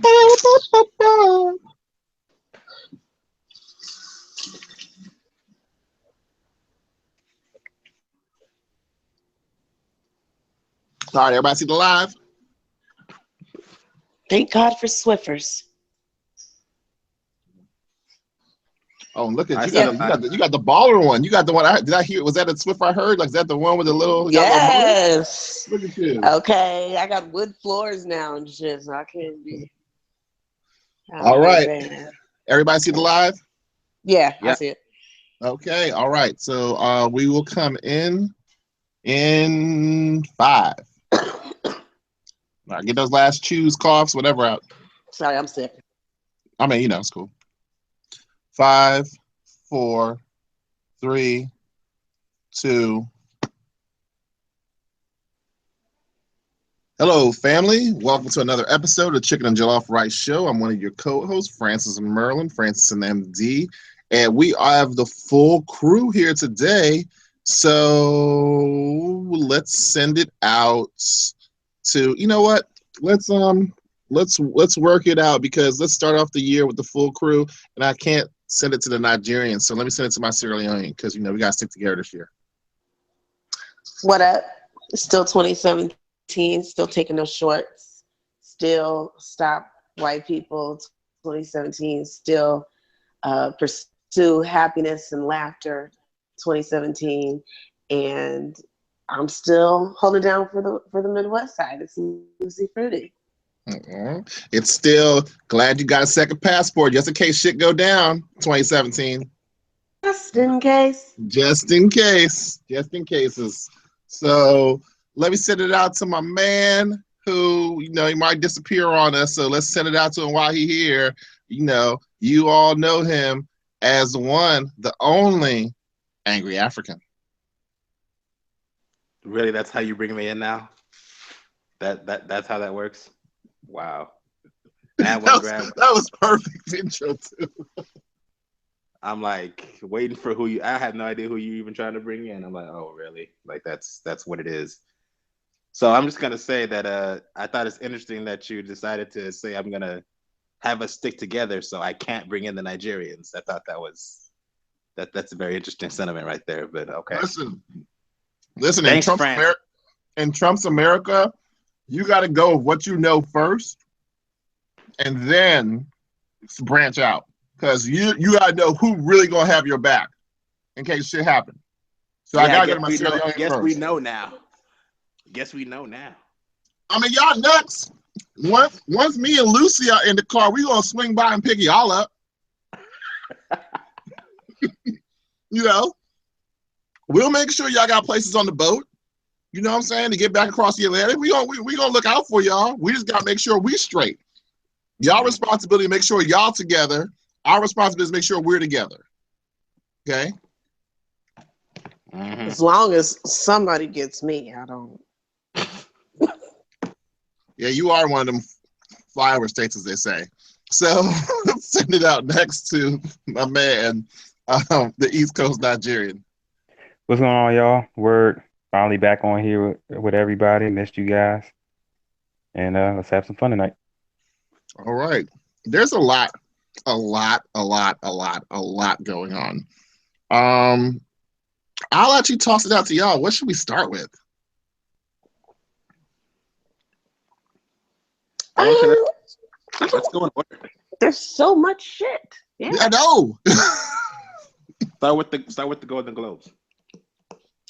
All right, everybody see the live? Thank God for Swiffers. Oh, look at I you! see Yeah. the You got the baller one. You got the one. Did I hear? Was that a Swift I heard? Like, is that the one with the little? Got a little motor? Yes. Look at you. Okay, I got wood floors now and shit, so I can't be. All right, everybody see the live? Yeah, I Yeah. see it. Okay, all right. So we will come in 5. All right, get those last chews, coughs, whatever out. Sorry, I'm sick. I mean, it's cool. 5, 4, 3, 2. Hello, family. Welcome to another episode of the Chicken and Jollof Rice Show. I'm one of your co-hosts, Francis and Merlin, Francis and MD, and we have the full crew here today. So let's send it out to, you know what? Let's work it out, because let's start off the year with the full crew, and I can't send it to the Nigerians, so let me send it to my Sierra Leone, because we gotta stick together this year. What up? Still 2017, still taking those shorts, still stop white people, 2017, still pursue happiness and laughter, 2017, and I'm still holding down for the Midwest side. It's Lucy Fruity. It's still glad you got a second passport, just in case shit go down, 2017. Just in case. Just in cases. So let me send it out to my man who, he might disappear on us. So let's send it out to him while he's here. You all know him as the one, the only Angry African. Really, that's how you bring me in now? That's how that works? Wow. That was perfect intro too. I'm like waiting for I had no idea who you even trying to bring in. I'm like, oh really? Like that's what it is. So I'm just gonna say that I thought it's interesting that you decided to say I'm gonna have us stick together so I can't bring in the Nigerians. I thought that's a very interesting sentiment right there. But okay. Listen. Thanks, in Trump's America, you got to go with what you know first, and then branch out, because you got to know who really gonna have your back in case shit happens. So yeah, I gotta get my Sierra Leone first. We know now. Guess we know now. I mean, y'all nuts. Once me and Lucy are in the car, we gonna swing by and pick y'all up. We'll make sure y'all got places on the boat. You know what I'm saying? To get back across the Atlantic, we gonna look out for y'all. We just gotta make sure we straight. Y'all responsibility to make sure y'all together. Our responsibility is to make sure we're together. Okay. As long as somebody gets me, I don't. Yeah, you are one of them flyover states, as they say. So send it out next to my man, the East Coast Nigerian. What's going on, y'all? Word. Finally back on here with everybody. Missed you guys. And let's have some fun tonight. All right. There's a lot going on. I'll actually toss it out to y'all. What should we start with? Let's go in order. There's so much shit. Yeah. I know. Start with the Golden Globes.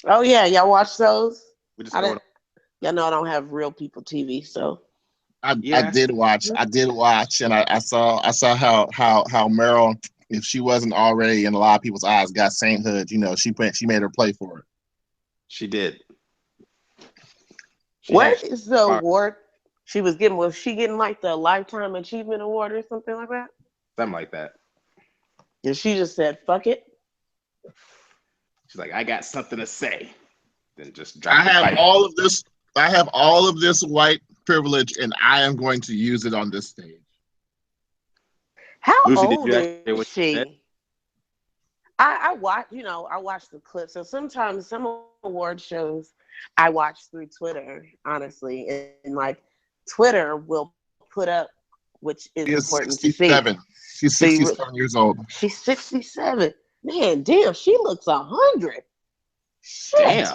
Oh yeah, y'all watch those? Y'all know I don't have real people TV, so I did watch, and I saw how Meryl, if she wasn't already in a lot of people's eyes, got sainthood. She made her play for it. She did. What is the award she was getting? Was she getting like the Lifetime Achievement Award or something like that? Something like that. And she just said, "Fuck it." She's like, I got something to say. Then just drop I have all of this. I have all of this white privilege, and I am going to use it on this stage. How Lucy, old is she? I watch the clips. So sometimes some award shows I watch through Twitter, honestly, and like Twitter will put up which is She is important to see. 67. She's 67 years old. She's 67. Man, damn, she looks 100. Shit.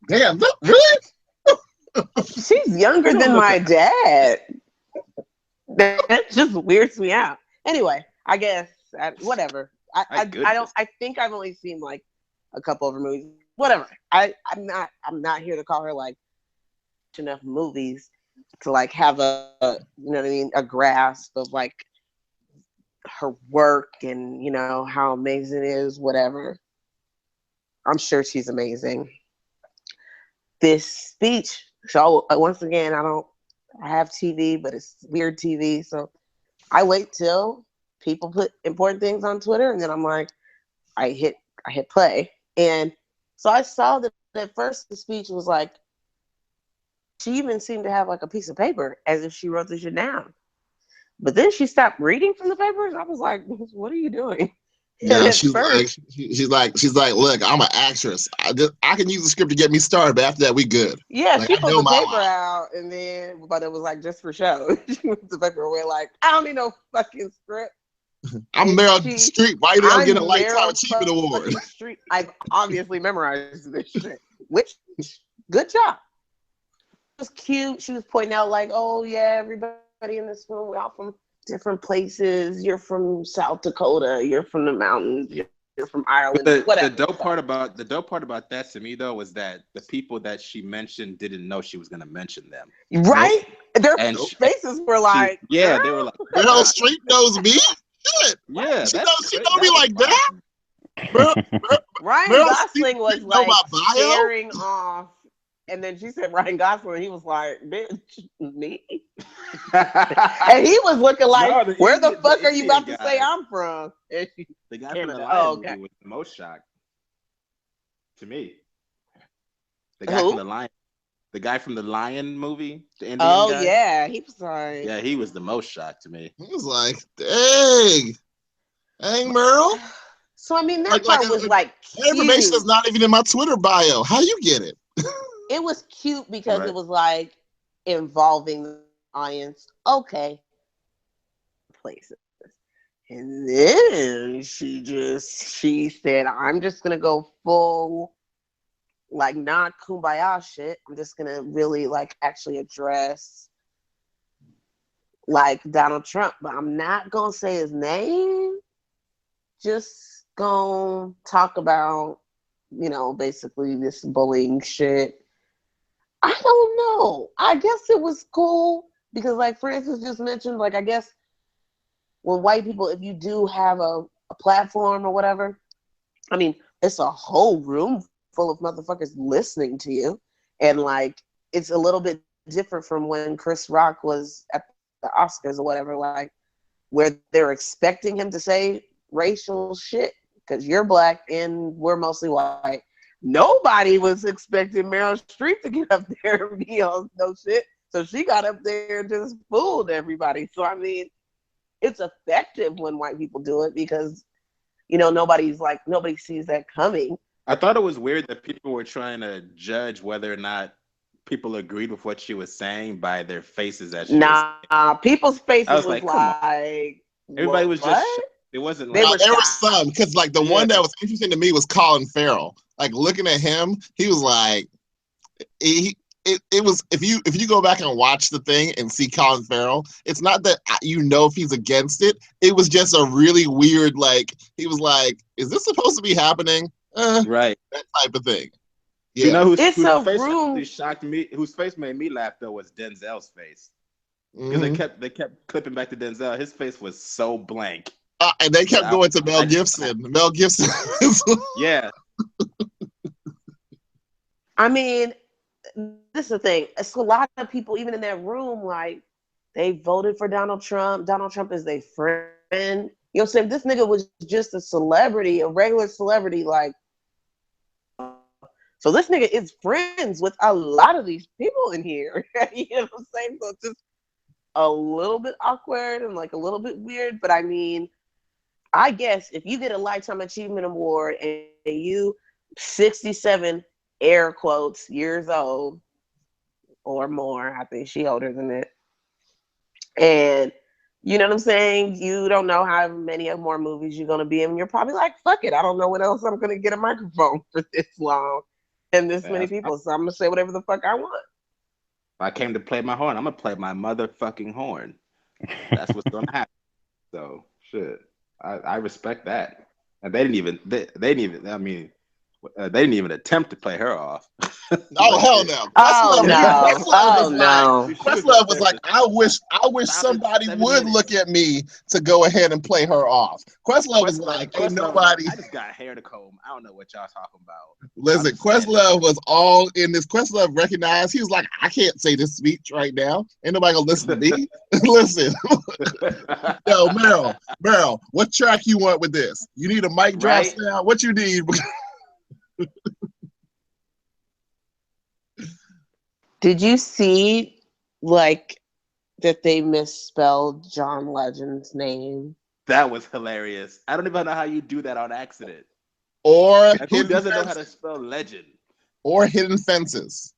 Damn. Really? She's younger than my dad. That just weirds me out. Anyway, I guess whatever. I don't. I think I've only seen like a couple of her movies. Whatever. I'm not here to call her like enough movies to like have a you know what I mean, a grasp of like her work and you know how amazing it is. Whatever. I'm sure she's amazing. This speech. So once again, I have TV, but it's weird TV. So I wait till people put important things on Twitter, and then I'm like, I hit play. And so I saw that at first the speech was like, she even seemed to have like a piece of paper as if she wrote the shit down. But then she stopped reading from the papers. I was like, what are you doing? Yeah, she's like, look, I'm an actress. I can use the script to get me started, but after that, we good. Yeah, like, she put the paper out, and then, but it was like just for show. She put the paper away, like, I don't need no fucking script. I'm Meryl Streep. Why did I get a Lifetime Achievement Award? Streep. I've obviously memorized this shit. Which, good job. It was cute. She was pointing out, like, oh yeah, everybody in this room, we're all from different places. You're from South Dakota. You're from the mountains. You're from Ireland. The dope part about that to me though was that the people that she mentioned didn't know she was going to mention them. Right? Their faces were like, they were like, Meryl Streep knows me. Shit. Yeah, she know me like that. Ryan Gosling was like staring off. And then she said Ryan Gosling. He was like, bitch, me? And he was looking like, where the fuck are you about to say I'm from? And the guy from the Lion movie was the most shocked to me. The guy from the Lion. The guy from the Lion movie, the Indian guy. Yeah, he was like, yeah, he was the most shocked to me. He was like, dang, Meryl. So I mean, that part was like cute. Information is not even in my Twitter bio. How you get it? It was cute because it was like involving the audience. Okay, places, and then she said, "I'm just gonna go full, like not kumbaya shit. I'm just gonna really like actually address like Donald Trump, but I'm not gonna say his name. Just gonna talk about, you know, basically this bullying shit." I don't know. I guess it was cool because, like Francis just mentioned, like I guess when white people, if you do have a platform or whatever, I mean, it's a whole room full of motherfuckers listening to you, and like it's a little bit different from when Chris Rock was at the Oscars or whatever, like where they're expecting him to say racial shit because you're black and we're mostly white. Nobody was expecting Meryl Streep to get up there and be on no shit. So she got up there and just fooled everybody. So, I mean, it's effective when white people do it because, you know, nobody sees that coming. I thought it was weird that people were trying to judge whether or not people agreed with what she was saying by their faces as she was saying. People's faces was like everybody was just it wasn't like there was some because like the one that was interesting to me was Colin Farrell. Like looking at him, he was like it was if you go back and watch the thing and see Colin Farrell, it's not that you know if he's against it. It was just a really weird like he was like, is this supposed to be happening? Right, that type of thing. Yeah. You know whose face actually shocked me? Whose face made me laugh though was Denzel's face because they kept clipping back to Denzel. His face was so blank. And they kept going to Mel Gibson. Mel Gibson. Yeah. I mean, this is the thing. It's a lot of people, even in that room, like, they voted for Donald Trump. Donald Trump is their friend. You know what I'm saying? This nigga was just a celebrity, a regular celebrity, like. So this nigga is friends with a lot of these people in here. You know what I'm saying? So it's just a little bit awkward and like a little bit weird. But I mean, I guess if you get a Lifetime Achievement Award and you 67 air quotes years old or more, I think she older than that, and You know what I'm saying? You don't know how many more movies you're gonna be in. You're probably like, fuck it, I don't know what else I'm gonna get a microphone for this long and this many people. So I'm gonna say whatever the fuck I want. If I came to play my horn, I'm gonna play my motherfucking horn. That's what's gonna happen. So shit, I respect that. And they didn't even. I mean, they didn't even attempt to play her off. Oh hell no! Questlove was like, I wish somebody would look at me to go ahead and play her off. Questlove was like, ain't nobody. I just got hair to comb. I don't know what y'all talking about. Listen, Questlove was all in this. Questlove recognized. He was like, I can't say this speech right now. Ain't nobody gonna listen to me. Listen, yo, Meryl, what track you want with this? You need a mic drop sound? What you need? Did you see like that they misspelled John Legend's name? That was hilarious. I don't even know how you do that on accident. Or who doesn't know how to spell legend? Or Hidden Fences.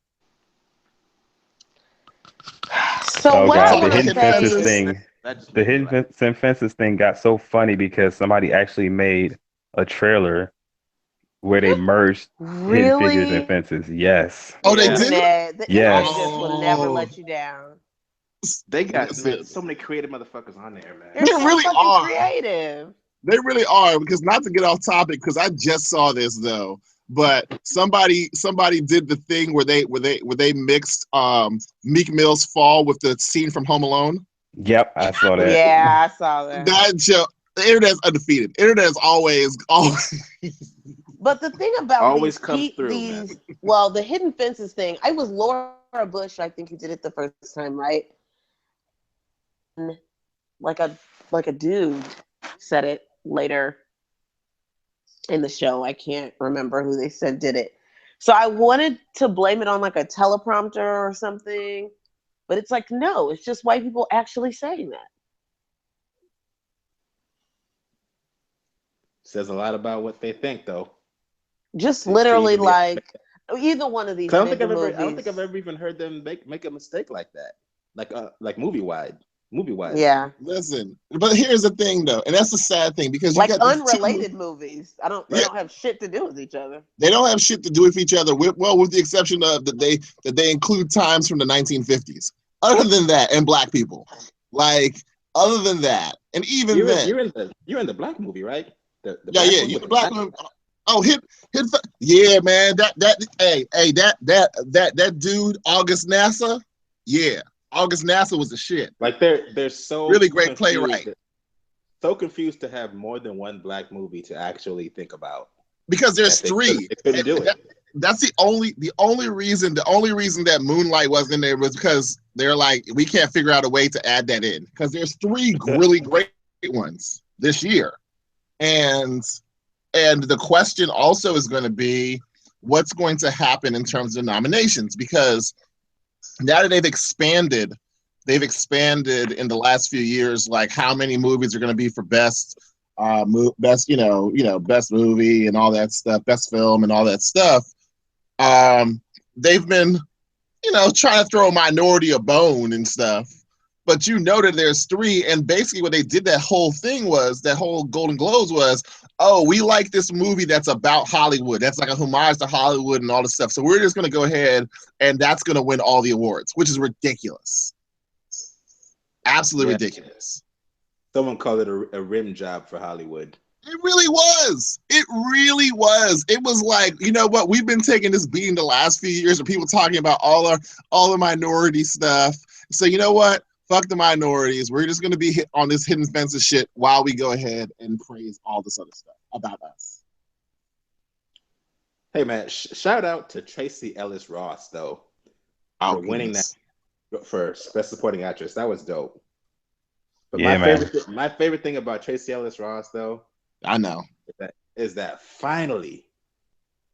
So what I the Hidden Fences thing, the Hidden Fences thing got so funny because somebody actually made a trailer where they merged Hidden Figures and Fences. Yes. Oh, they did? The internet just will never let you down. They got so many creative motherfuckers on there, man. They're so really are creative. They really are, because not to get off topic, because I just saw this though. But somebody did the thing where they mixed Meek Mill's Fall with the scene from Home Alone. Yep, I saw that. Yeah, I saw that. That joke, the internet's undefeated. Internet is always. But the thing about always comes through. Well, the Hidden Fences thing, I was Laura Bush, I think, who did it the first time, right? Like a dude said it later in the show. I can't remember who they said did it. So I wanted to blame it on like a teleprompter or something, but it's like, no, it's just white people actually saying that. Says a lot about what they think, though. Just literally like either one of these. I don't think I've ever even heard them make a mistake like that, like movie wide. Yeah. Listen, but here's the thing though, and that's the sad thing, because you like unrelated movies. They don't have shit to do with each other. They don't have shit to do with each other. With the exception of that they include times from the 1950s. Other than that, and black people, like other than that, and even you're in the black movie, right? You're the black movie. Oh, yeah, man. That dude, August NASA. Yeah, August NASA was the shit. Like they're so really great playwright. So confused to have more than one black movie to actually think about. Because there's three. They couldn't do it. That's the only reason that Moonlight wasn't in there was because they're like, we can't figure out a way to add that in. Because there's three really great ones this year. And the question also is going to be what's going to happen in terms of nominations, because now that they've expanded in the last few years, like how many movies are going to be for best best movie and all that stuff, best film and all that stuff. They've been trying to throw a minority a bone and stuff. But that there's three, and basically what they did, that whole Golden Globes was, oh, we like this movie that's about Hollywood. That's like a homage to Hollywood and all this stuff. So we're just going to go ahead and that's going to win all the awards, which is ridiculous. Absolutely ridiculous. Someone called it a rim job for Hollywood. It really was. It was like, you know what? We've been taking this beating the last few years of people talking about all the minority stuff. So you know what? Fuck the minorities. We're just going to be on this Hidden Fences shit while we go ahead and praise all this other stuff about us. Hey, man, shout out to Tracee Ellis Ross, though, for winning that for Best Supporting Actress. That was dope. But my favorite thing about Tracee Ellis Ross, though, I know, is that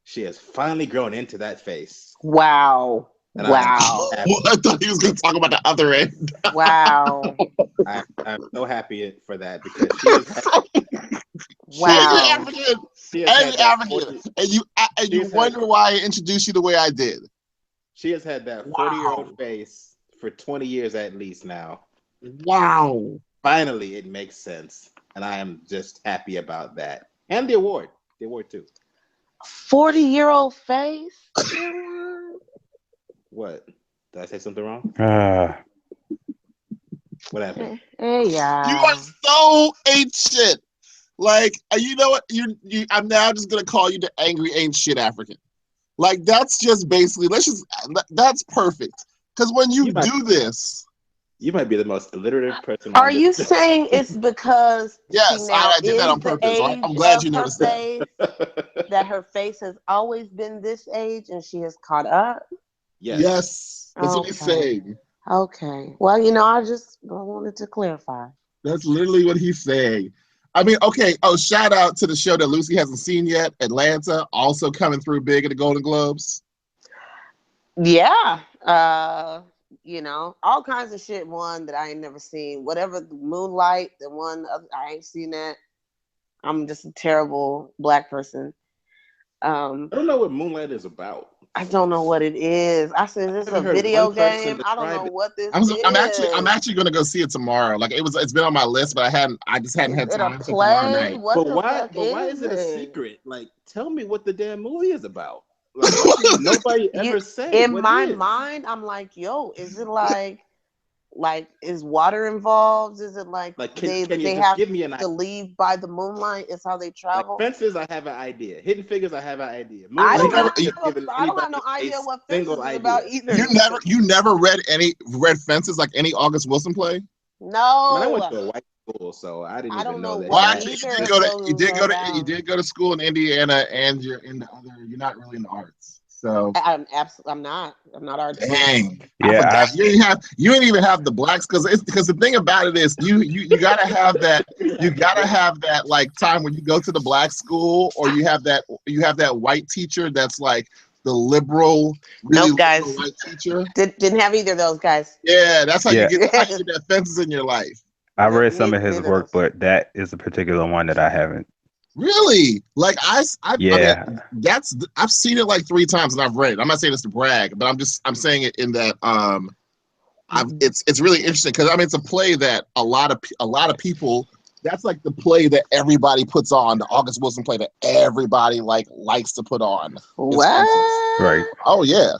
she has finally grown into that face. Wow. And wow. I thought he was going to talk about the other end. Wow. I'm so happy for that, because she has had, wow. African. And you wonder why I introduced you the way I did. She has had that 40-year-old face for 20 years at least now. Wow. finally it makes sense, and I am just happy about that. And the award too. 40-year-old face. What? Did I say something wrong? What happened? Hey, yeah. You are so ain't shit. Like, you know what? I'm now just gonna call you the angry ain't shit African. Like, that's just basically. That's perfect. Because when you do this, you might be the most alliterative person. Are you saying it's because yes, I did that on purpose. Right? I'm glad you noticed that. That her face has always been this age and she has caught up? Yes. That's what he's saying. Okay. Well, you know, I just wanted to clarify. That's literally what he's saying. I mean, okay. Oh, shout out to the show that Lucy hasn't seen yet, Atlanta, also coming through big at the Golden Globes. Yeah. You know, all kinds of shit won that I ain't never seen. Whatever, Moonlight, the one, I ain't seen that. I'm just a terrible Black person. I don't know what Moonlight is about. I don't know what it is. I said, is this a video game? I don't know what this is. I'm actually going to go see it tomorrow. Like it's been on my list, but I just hadn't had time. To tomorrow night. But why is it a secret? Like, tell me what the damn movie is about. Like, nobody ever say. In my mind, I'm like, yo, is it like is water involved? Is it like can they have give me to leave by the moonlight? Is how they travel? Like Fences, I have an idea. Hidden Figures, I have an idea. I don't have no idea what Fences is about either. You never read Fences, like any August Wilson play? No. I went to a white school, so I didn't even know that. Well, actually, you did go to school in Indiana, and you're not really in the arts. So I'm not artsy. Dang. Yeah, you ain't even have the blacks because the thing about it is you gotta have that like time when you go to the black school or you have that white teacher that's like the liberal, really nope, guys. Liberal white teacher. Didn't have either of those guys. Yeah, that's how you get that Fences in your life. I read some of his work, but that is a particular one that I haven't. Really? Like I mean, I've seen it like 3 times and I've read it. I'm not saying this to brag, but I'm saying it in that it's really interesting because I mean it's a play that a lot of people, that's like the play that everybody puts on, the August Wilson play that everybody likes to put on. What? Right. Oh yeah.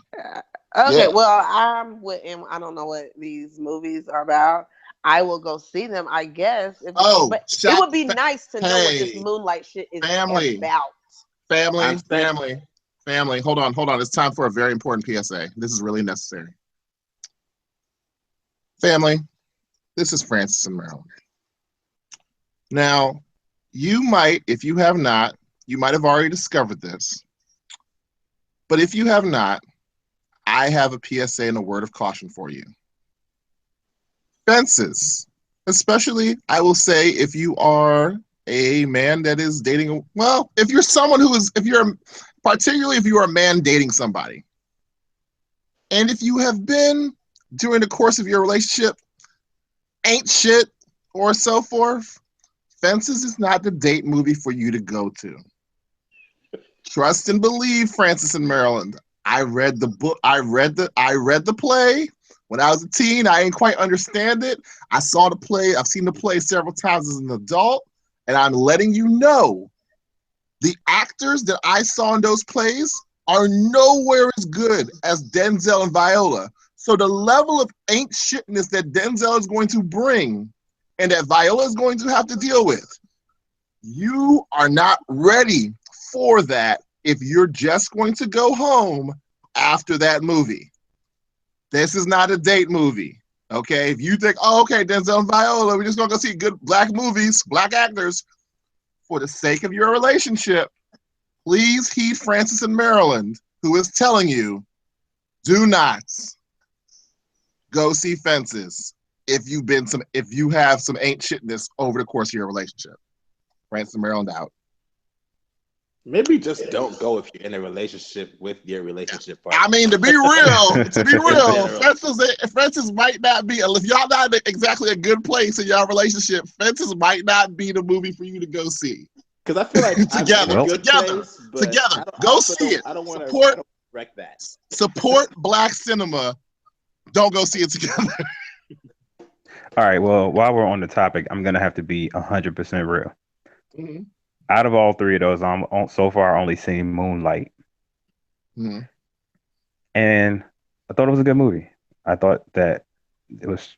Okay, well I'm with him. I don't know what these movies are about. I will go see them, I guess. But it would be nice to know what this Moonlight shit is about. Family. Hold on. It's time for a very important PSA. This is really necessary. Family, this is Francis and Maryland. Now, you might, if you have not, you might have already discovered this. But if you have not, I have a PSA and a word of caution for you. Fences, especially, I will say, if you are a man that is dating, if you're someone particularly if you are a man dating somebody, and if you have been, during the course of your relationship, ain't shit or so forth, Fences is not the date movie for you to go to. Trust and believe, Francis and Maryland. I read the book. I read the play. When I was a teen, I didn't quite understand it. I saw the play. I've seen the play several times as an adult, and I'm letting you know, the actors that I saw in those plays are nowhere as good as Denzel and Viola. So the level of ain't shitness that Denzel is going to bring and that Viola is going to have to deal with, you are not ready for that if you're just going to go home after that movie. This is not a date movie, okay? If you think, Denzel and Viola, we're just going to go see good black movies, black actors, for the sake of your relationship, please heed Francis and Maryland, who is telling you, do not go see Fences if you have some ain't shitness over the course of your relationship. Francis and Maryland out. Maybe just don't go if you're in a relationship with your relationship partner. I mean, to be real, Fences might not be, if y'all not exactly a good place in y'all relationship, Fences might not be the movie for you to go see. Because I feel like together, go see it. I don't want to wreck that. Support black cinema. Don't go see it together. All right. Well, while we're on the topic, I'm gonna have to be 100% real. Mm-hmm. Out of all three of those, so far only seen Moonlight, Mm-hmm. and I thought it was a good movie. I thought that it was,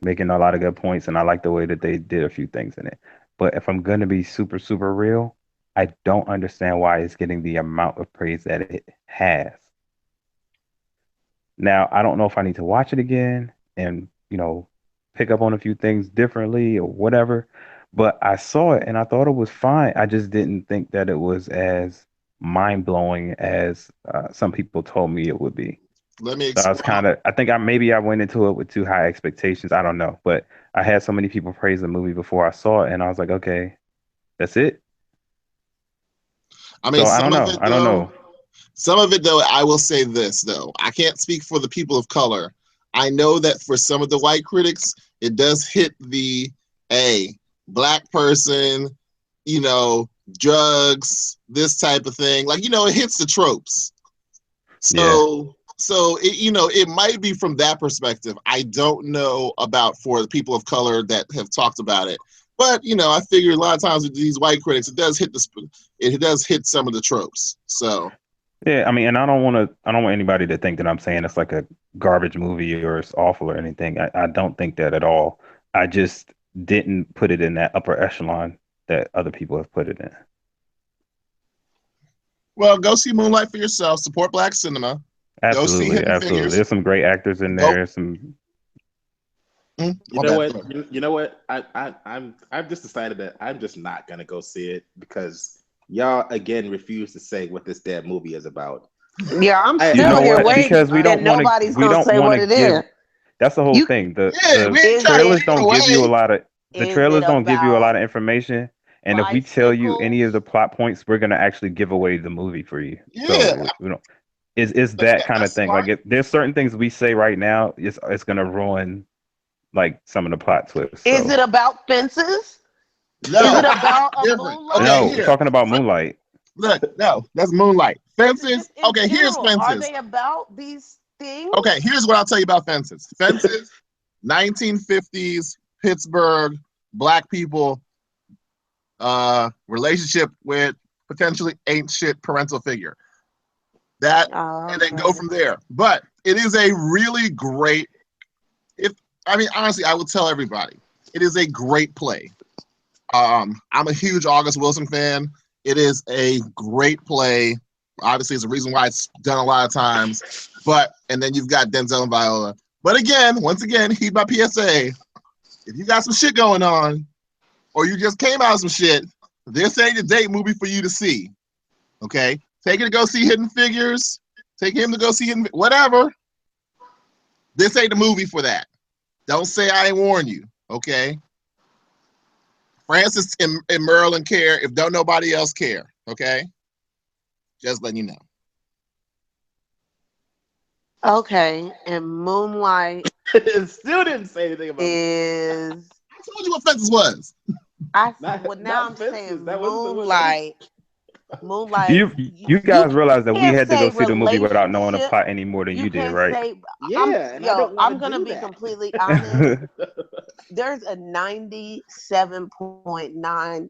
making a lot of good points, and I like the way that they did a few things in it. But if I'm gonna be super, super real, I don't understand why it's getting the amount of praise that it has. Now, I don't know if I need to watch it again and, pick up on a few things differently or whatever, but I saw it and I thought it was fine. I just didn't think that it was as mind-blowing as some people told me it would be. Let me So expound. I think I went into it with too high expectations. I don't know, but I had so many people praise the movie before I saw it and I was like, okay, that's it. I mean, So I some don't of know. it I don't though. know. Some of it, though, I will say this, though. I can't speak for the people of color. I know that for some of the white critics, it does hit the a black person, you know, drugs, this type of thing. Like, it hits the tropes. Yeah. So it might be from that perspective. I don't know about for the people of color that have talked about it. But, I figure a lot of times with these white critics, it does hit some of the tropes. So Yeah, I mean, and I don't want anybody to think that I'm saying it's like a garbage movie or it's awful or anything. I don't think that at all. I just didn't put it in that upper echelon that other people have put it in. well, go see Moonlight for yourself. Support Black cinema. Go see Absolutely, Hidden absolutely. Figures. There's some great actors in Go. there. Some You My know bad. what? You know what? I've just decided that I'm just not gonna go see it because y'all again refuse to say what this damn movie is about. Yeah, I'm You still know here what? waiting, Because and nobody's we gonna don't say want what to it is. give. That's the whole You thing. Yeah, we The ain't is trying to it trailers give it don't give you a away. lot of the is it trailers don't give you a about lot of information. And if we tell you any of bicycles? the plot points, we're gonna actually give away the movie for you. Yeah, So is that kind of that's thing. Like smart. if there's certain things we say right now, it's gonna ruin like some of the plot twists. Is So it about fences? Is it No, about a different. Okay, moonlight? no, we're here. talking about Moonlight. Look, no, that's Moonlight. Just Fences. in Okay, here's general, are Fences. they about these things? Okay, here's what I'll tell you about Fences. Fences, 1950s Pittsburgh, black people, relationship with potentially ain't shit parental figure. That and then go Okay. from there. But it is a really great. If I mean honestly, I will tell everybody it is a great play. I'm a huge August Wilson fan. It is a great play. Obviously, it's a reason why it's done a lot of times. But and then you've got Denzel and Viola. But again, once again, heed my PSA. If you got some shit going on, or you just came out of some shit, this ain't a date movie for you to see. Okay, take it to go see Hidden Figures. Take him to go see Hidden, whatever. This ain't the movie for that. Don't say I ain't warn you. Okay. Francis and Merlin care if don't nobody else care. Okay, just letting you know. Okay, and Moonlight Still didn't say anything about is I told you what Fences was. now I'm fences. saying That wasn't the one. That was... Moonlight. Moonlight. You You guys realize that we can't had to go say see the movie without knowing the relationship. plot any more than You you did, can't right? say Yeah, and I don't want I'm to gonna do be that. completely honest. There's a 97.9.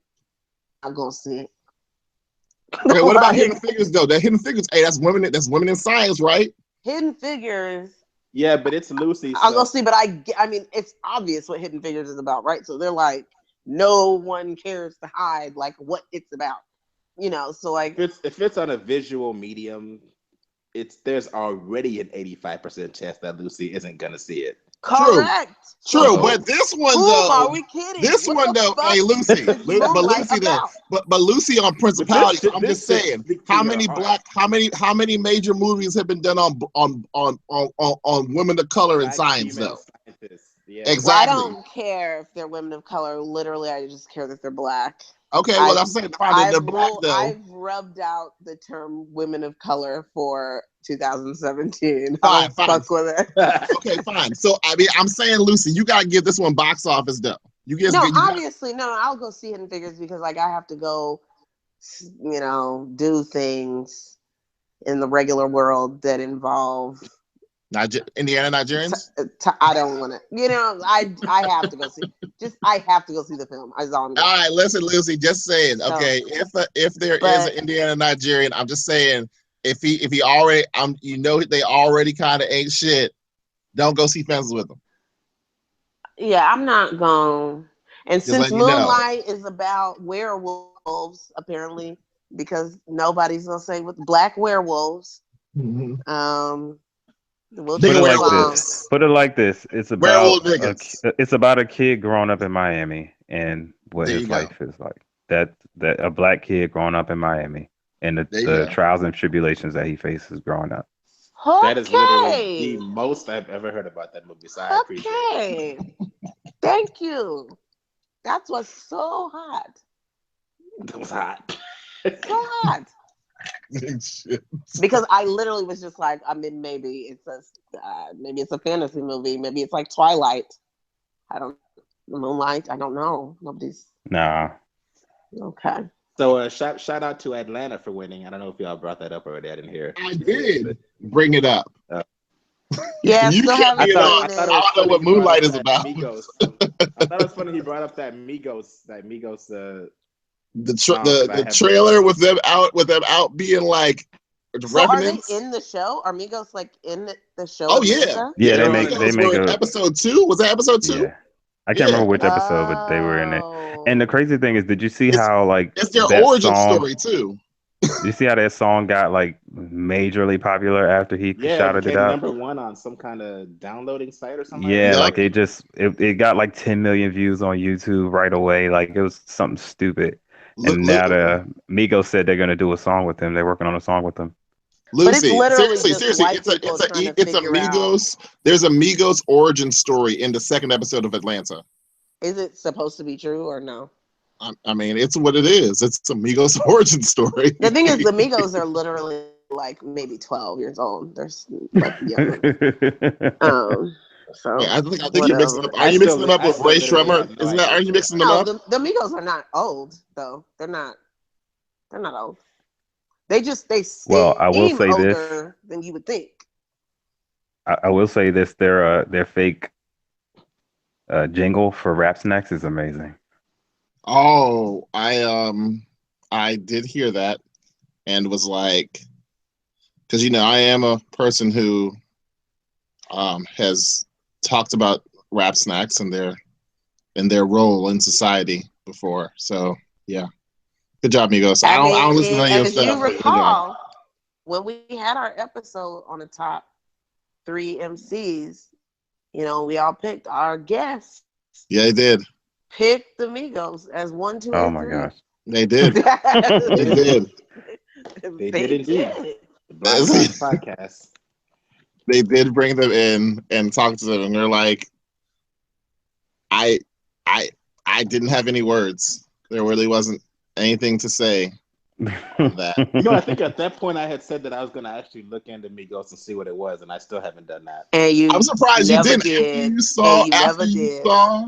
I'm gonna see it. Okay, what about Like, Hidden Figures though? That Hidden Figures, hey, that's women. That's women in science, right? Hidden Figures. Yeah, but it's Lucy. I'll go So see, but I mean, it's obvious what Hidden Figures is about, right? So they're like, no one cares to hide like what it's about, So like, if it's on a visual medium, there's already an 85% chance that Lucy isn't gonna see it. True, correct. So true. So But this one whom are though, we kidding? this What one the though, fuck hey Lucy, is but Moonlight Lucy though, about? but Lucy on but this principality. shit I'm this just shit saying, speaks to how your many heart. black, how many major movies have been done on women of color in Black science female though? scientists. Yeah. Well, I Exactly. don't care if they're women of color. Literally, I just care that they're black. Okay, well I've I'm saying fine. They're black though. I've rubbed out the term women of color for 2017. I Fine, don't fine. fuck with it. Okay, fine. So I mean, I'm saying, Lucy, you gotta give this one box office though. No, obviously, no. I'll go see Hidden Figures because like I have to go, do things in the regular world that involve Indiana Nigerians. I don't want to. I have to go see. I have to go see the film. All right, listen, Lucy. Just saying. So, okay, if there is an Indiana Nigerian, I'm just saying. If he already, they already kind of ain't shit. Don't go see Fences with them. Yeah, I'm not going. And just since Moonlight is about werewolves, apparently, because nobody's gonna say with black werewolves. Mm-hmm. Put it like this. Put it like this. It's about a kid growing up in Miami and what his life is like. That a black kid growing up in Miami and the trials and tribulations that he faces growing up. Okay. That is literally the most I've ever heard about that movie. So I appreciate it. Thank you. That was so hot. That was hot. So hot. Because I literally was just like, maybe it's a fantasy movie. Maybe it's like Twilight. Moonlight. I don't know. Nobody's. Nah. Okay. So shout out to Atlanta for winning. I don't know if y'all brought that up already. I didn't hear. I did bring it up. Yeah, you can't I thought I don't know what Moonlight is about. Migos. I thought it was funny he brought up that Migos. The trailer with them out being like. So are they in the show? Are Migos like in the show? Oh yeah, they make episode 2. Was that episode 2? Yeah. I can't remember which episode, but they were in it. And the crazy thing is, did you see how like it's their origin story too? You see how that song got like majorly popular after he shouted it out? Number 1 on some kind of downloading site or something. Yeah, like it got like 10 million views on YouTube right away. Like it was something stupid. And now the Migos said they're gonna do a song with him. They're working on a song with him. Lucy, seriously, it's a Migos. There's a Migos origin story in the 2nd episode of Atlanta. Is it supposed to be true or no? I mean, it's what it is. It's a Migos origin story. The thing is, the Migos are literally like maybe 12 years old. They're like young. So I think you're mixing up. Are you mixing them up with Ray Shremmer? Isn't that? Are you mixing them up? The Migos are not old though. They're not old. They seem I will say older this than you would think. I will say this: their fake jingle for Rap Snacks is amazing. Oh, I did hear that and was like, because I am a person who has talked about Rap Snacks and their role in society before. So yeah. Good job, Migos. I don't listen to any of your stuff. As you recall, when we had our episode on the top 3 MCs, we all picked our guests. Yeah, they did. Picked the Migos as 1, 2, and 3. Oh my gosh. They did. They did. They did indeed. The Black Podcast. They did bring them in and talk to them, and they're like, I didn't have any words. There really wasn't anything to say on that. I think at that point I had said that I was going to actually look into Migos and see what it was, and I still haven't done that. And I'm surprised you didn't. After you saw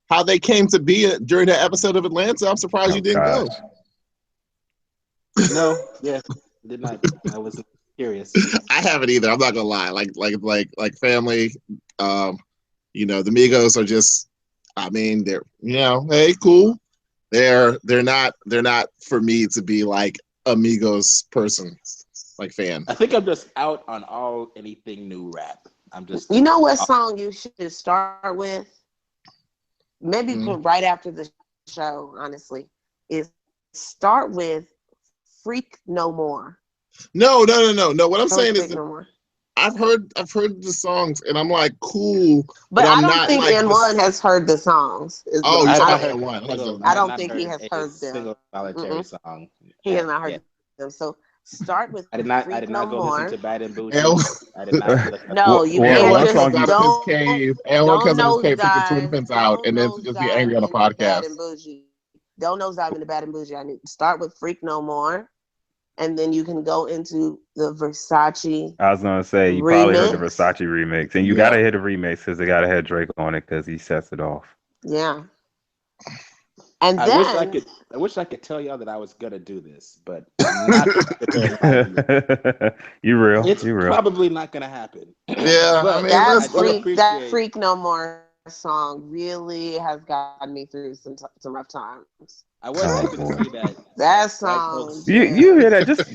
how they came to be during that episode of Atlanta, I'm surprised you didn't go. No, yeah, did not. I was curious. I haven't either. I'm not gonna lie. Like family. The Migos are just. I mean, they're hey, cool. They're not for me to be like a Migos person, like fan. I think I'm just out on anything new rap. I'm just. You know what song you should start with? Maybe right after the show. Honestly, is start with "Freak No More." No. What I'm saying is I've heard the songs and I'm like, cool. But I don't think N1 has heard the songs. I don't think he has heard them. Single solitary song. He has not heard them. So start with. I did not go listen to Bad and Bougie. I did not. No, you can't just don't know the twin pins out and then just be angry on a podcast. Don't nose-dive into Bad and Bougie. I need to start with Freak No More. And then you can go into the Versace. I was gonna say you probably heard the Versace remix, and you gotta hear the remix because they gotta have Drake on it because he sets it off. Yeah. And I wish I could tell y'all that I was gonna do this, but I'm not You real. It's You real. probably not gonna happen. Yeah, I But mean, I let's. do that appreciate Freak No More song really has gotten me through some rough times. I was happy to see that That white song. folks. You hear that? Just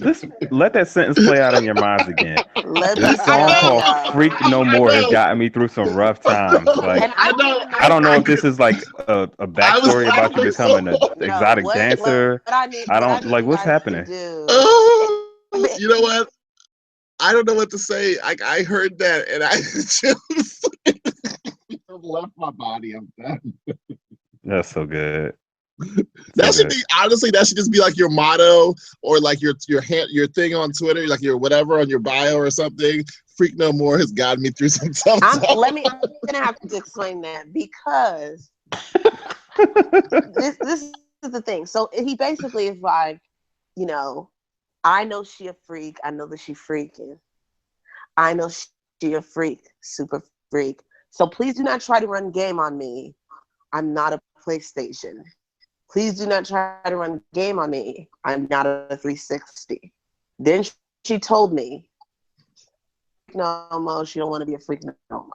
let that sentence play out in your minds again. Let This me song tell called ya. "Freak No I More" has know. gotten me through some rough times. Like And I I know. don't I even don't know know if if this is like a I was backstory about you laughing so becoming an no. exotic dancer. What I need. I What I don't need like you what's guys to happening. do. You know what? I don't know what to say. I heard that and I just left my body. I'm done. That's so good. That So should good. be honestly. That should just be like your motto or like your thing on Twitter, like your whatever on your bio or something. Freak No More has gotten me through some tough times. I'm gonna have to explain that because this is the thing. So he basically is like, you know, I know she a freak. I know that she freaking. I know she a freak, super freak. So please do not try to run game on me. I'm not a PlayStation. Please do not try to run game on me. I'm not a 360. Then she told me, no more. She don't want to be a freak no more.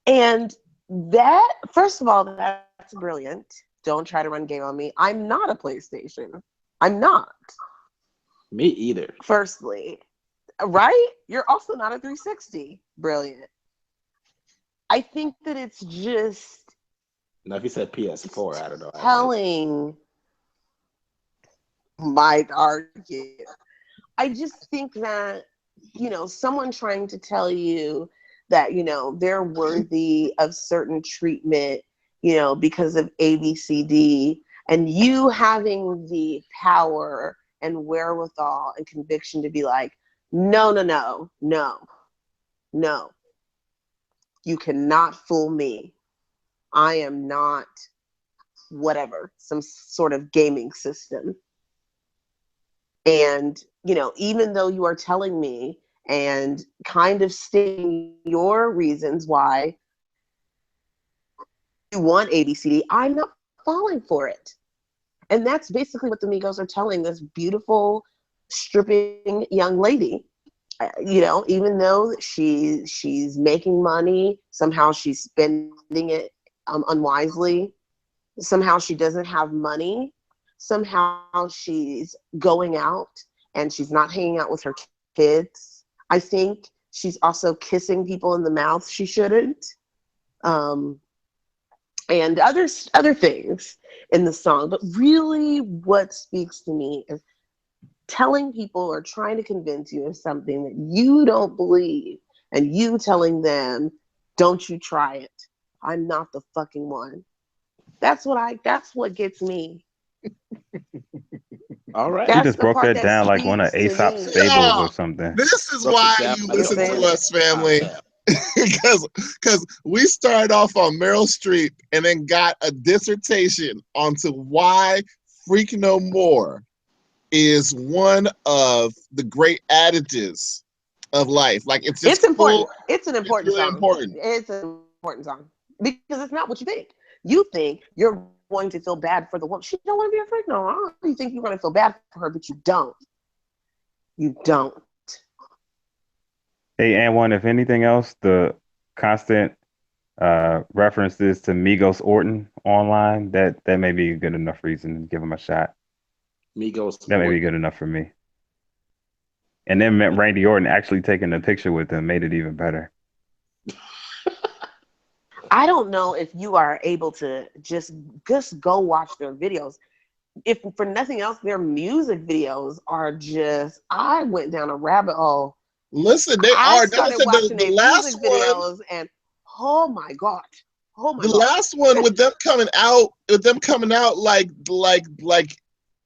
And that, first of all, that's brilliant. Don't try to run game on me. I'm not a PlayStation. I'm not. Me either. Firstly, right? You're also not a 360. Brilliant. I think that it's just Now, if you said PS4, I don't know. telling. Might argue. I just think that, someone trying to tell you that, they're worthy of certain treatment, because of ABCD, and you having the power and wherewithal and conviction to be like, no, no, no, no, no. You cannot fool me. I am not whatever, some sort of gaming system. And, even though you are telling me and kind of stating your reasons why you want ABCD, I'm not falling for it. And that's basically what the Migos are telling this beautiful, stripping young lady. Even though she's making money, somehow she's spending it unwisely. Somehow she doesn't have money. Somehow she's going out and she's not hanging out with her kids. I think she's also kissing people in the mouth she shouldn't. And other things in the song. But really what speaks to me is telling people or trying to convince you of something that you don't believe and you telling them, don't you try it. I'm not the fucking one. That's what gets me. All right. She That's just the broke part that that down like one of speaks to Aesop's me. fables Yeah, or something. this is Broke it why down you like You listen a see? to us, family. concept. Because we started off on Meryl Streep and then got a dissertation onto why Freak No More is one of the great adages of life. Like it's just It's important. cool. It's an It's important really song. important. It's an important song. Because it's not what you think. You think you're going to feel bad for the woman. She don't want to be a freak no more. You think you're going to feel bad for her, but you don't. You don't. Hey, and one, if anything else, the constant references to Migos Orton online, that may be a good enough reason to give him a shot. Migos. That may be good enough for me. And then Randy Orton actually taking a picture with him made it even better. I don't know if you are able to just go watch their videos. If for nothing else, their music videos are just, I went down a rabbit hole. Listen, they I are. started Listen, watching the their last music one, videos and oh my God. Oh my the God. last one with them coming out like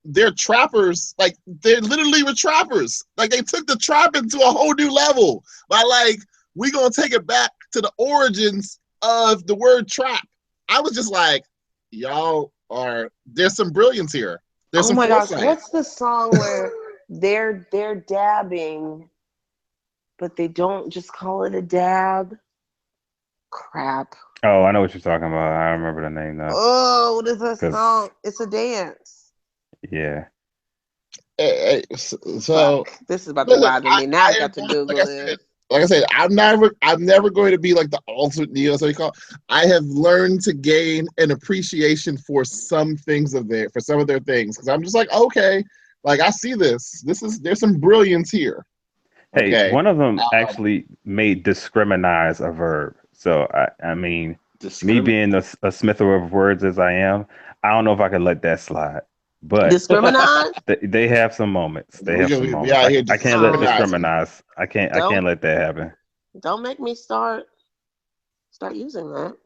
they're trappers. Like they literally were trappers. Like they took the trapping to a whole new level by like, we gonna take it back to the origins of the word trap. I was just like, there's some brilliance here. There's Oh some my gosh. foresight. What's the song where they're dabbing, but they don't just call it a dab? Crap. Oh, I know what you're talking about. I remember the name now. Oh, what is that Cause song? It's a dance. yeah, So This is about to listen, bother me. Now I got to like Google I this. said, I'm never going to be like the ultimate neo. So you call. I have learned to gain an appreciation for some things for some of their things, because I'm just like, okay, like I see this. There's some brilliance here. hey, Okay. one of them actually made discriminise a verb. So I mean, me being a smither of words as I am, I don't know if I could let that slide. But Discriminate? they have some moments. They have some We moments. out here I can't let discriminizing. discriminise. I can't let that happen. Don't make me start using that.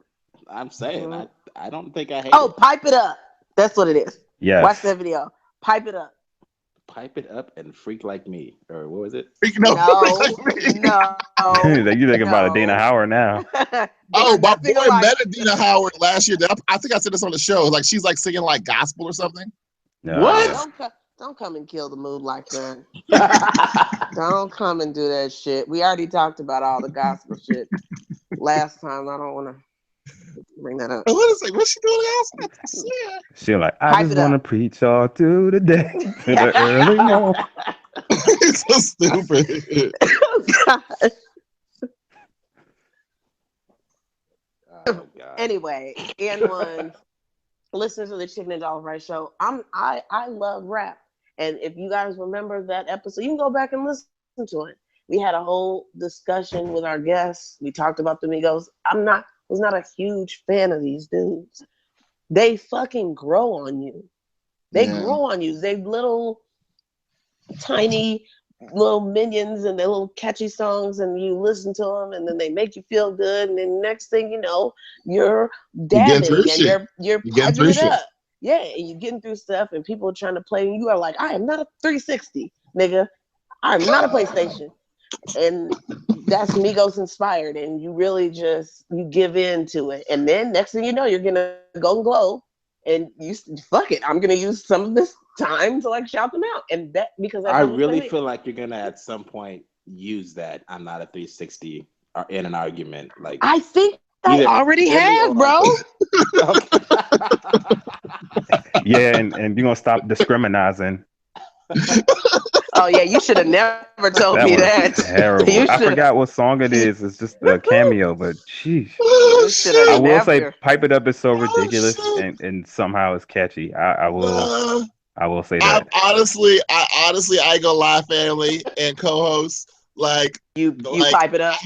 I'm saying I don't think I hate Oh, it. pipe it up. That's what it is. Yes. Watch that video. Pipe it up. Pipe it up and freak like me, or what was it? No. You think about Dana Howard now. Oh, my nothing boy alike. met Dina Howard last year. I think I said this on the show. Like she's like singing like gospel or something. What? Don't come and kill the mood like that. Don't come and do that shit. We already talked about all the gospel shit last time. I don't want to bring that up. What's she doing else? Yeah. She like, I just want to preach all through the day to the early morning. It's so stupid. Oh, God. Anyway, and one listeners of the Chicken and Dollar Rice Show, I love rap, and if you guys remember that episode, you can go back and listen to it. We had a whole discussion with our guests. We talked about the Migos. Was not a huge fan of these dudes. They fucking grow on you. They grow on you. They little tiny little minions and their little catchy songs, and you listen to them, and then they make you feel good, and then next thing you know, you're dabbing and you're piping it up. Yeah, and you're getting through stuff, and people are trying to play, and you are like, I am not a 360, nigga. I'm not a PlayStation. And that's Migos inspired, and you really you give in to it, and then next thing you know, you're gonna Golden Globe, and you fuck it, I'm gonna use some of this time to like shout them out, and that because I really feel like you're gonna at some point use that I'm not a 360 in an argument. Like I think I already have, bro. Yeah, and you're gonna stop discriminating. Oh yeah, you should have never told me that. Terrible. I forgot what song it is. It's just a cameo, but sheesh. I will say, "Pipe It Up" is so ridiculous, and somehow it's catchy. I will say that. I honestly, I ain't gonna lie, family and co-hosts. Like you pipe it up.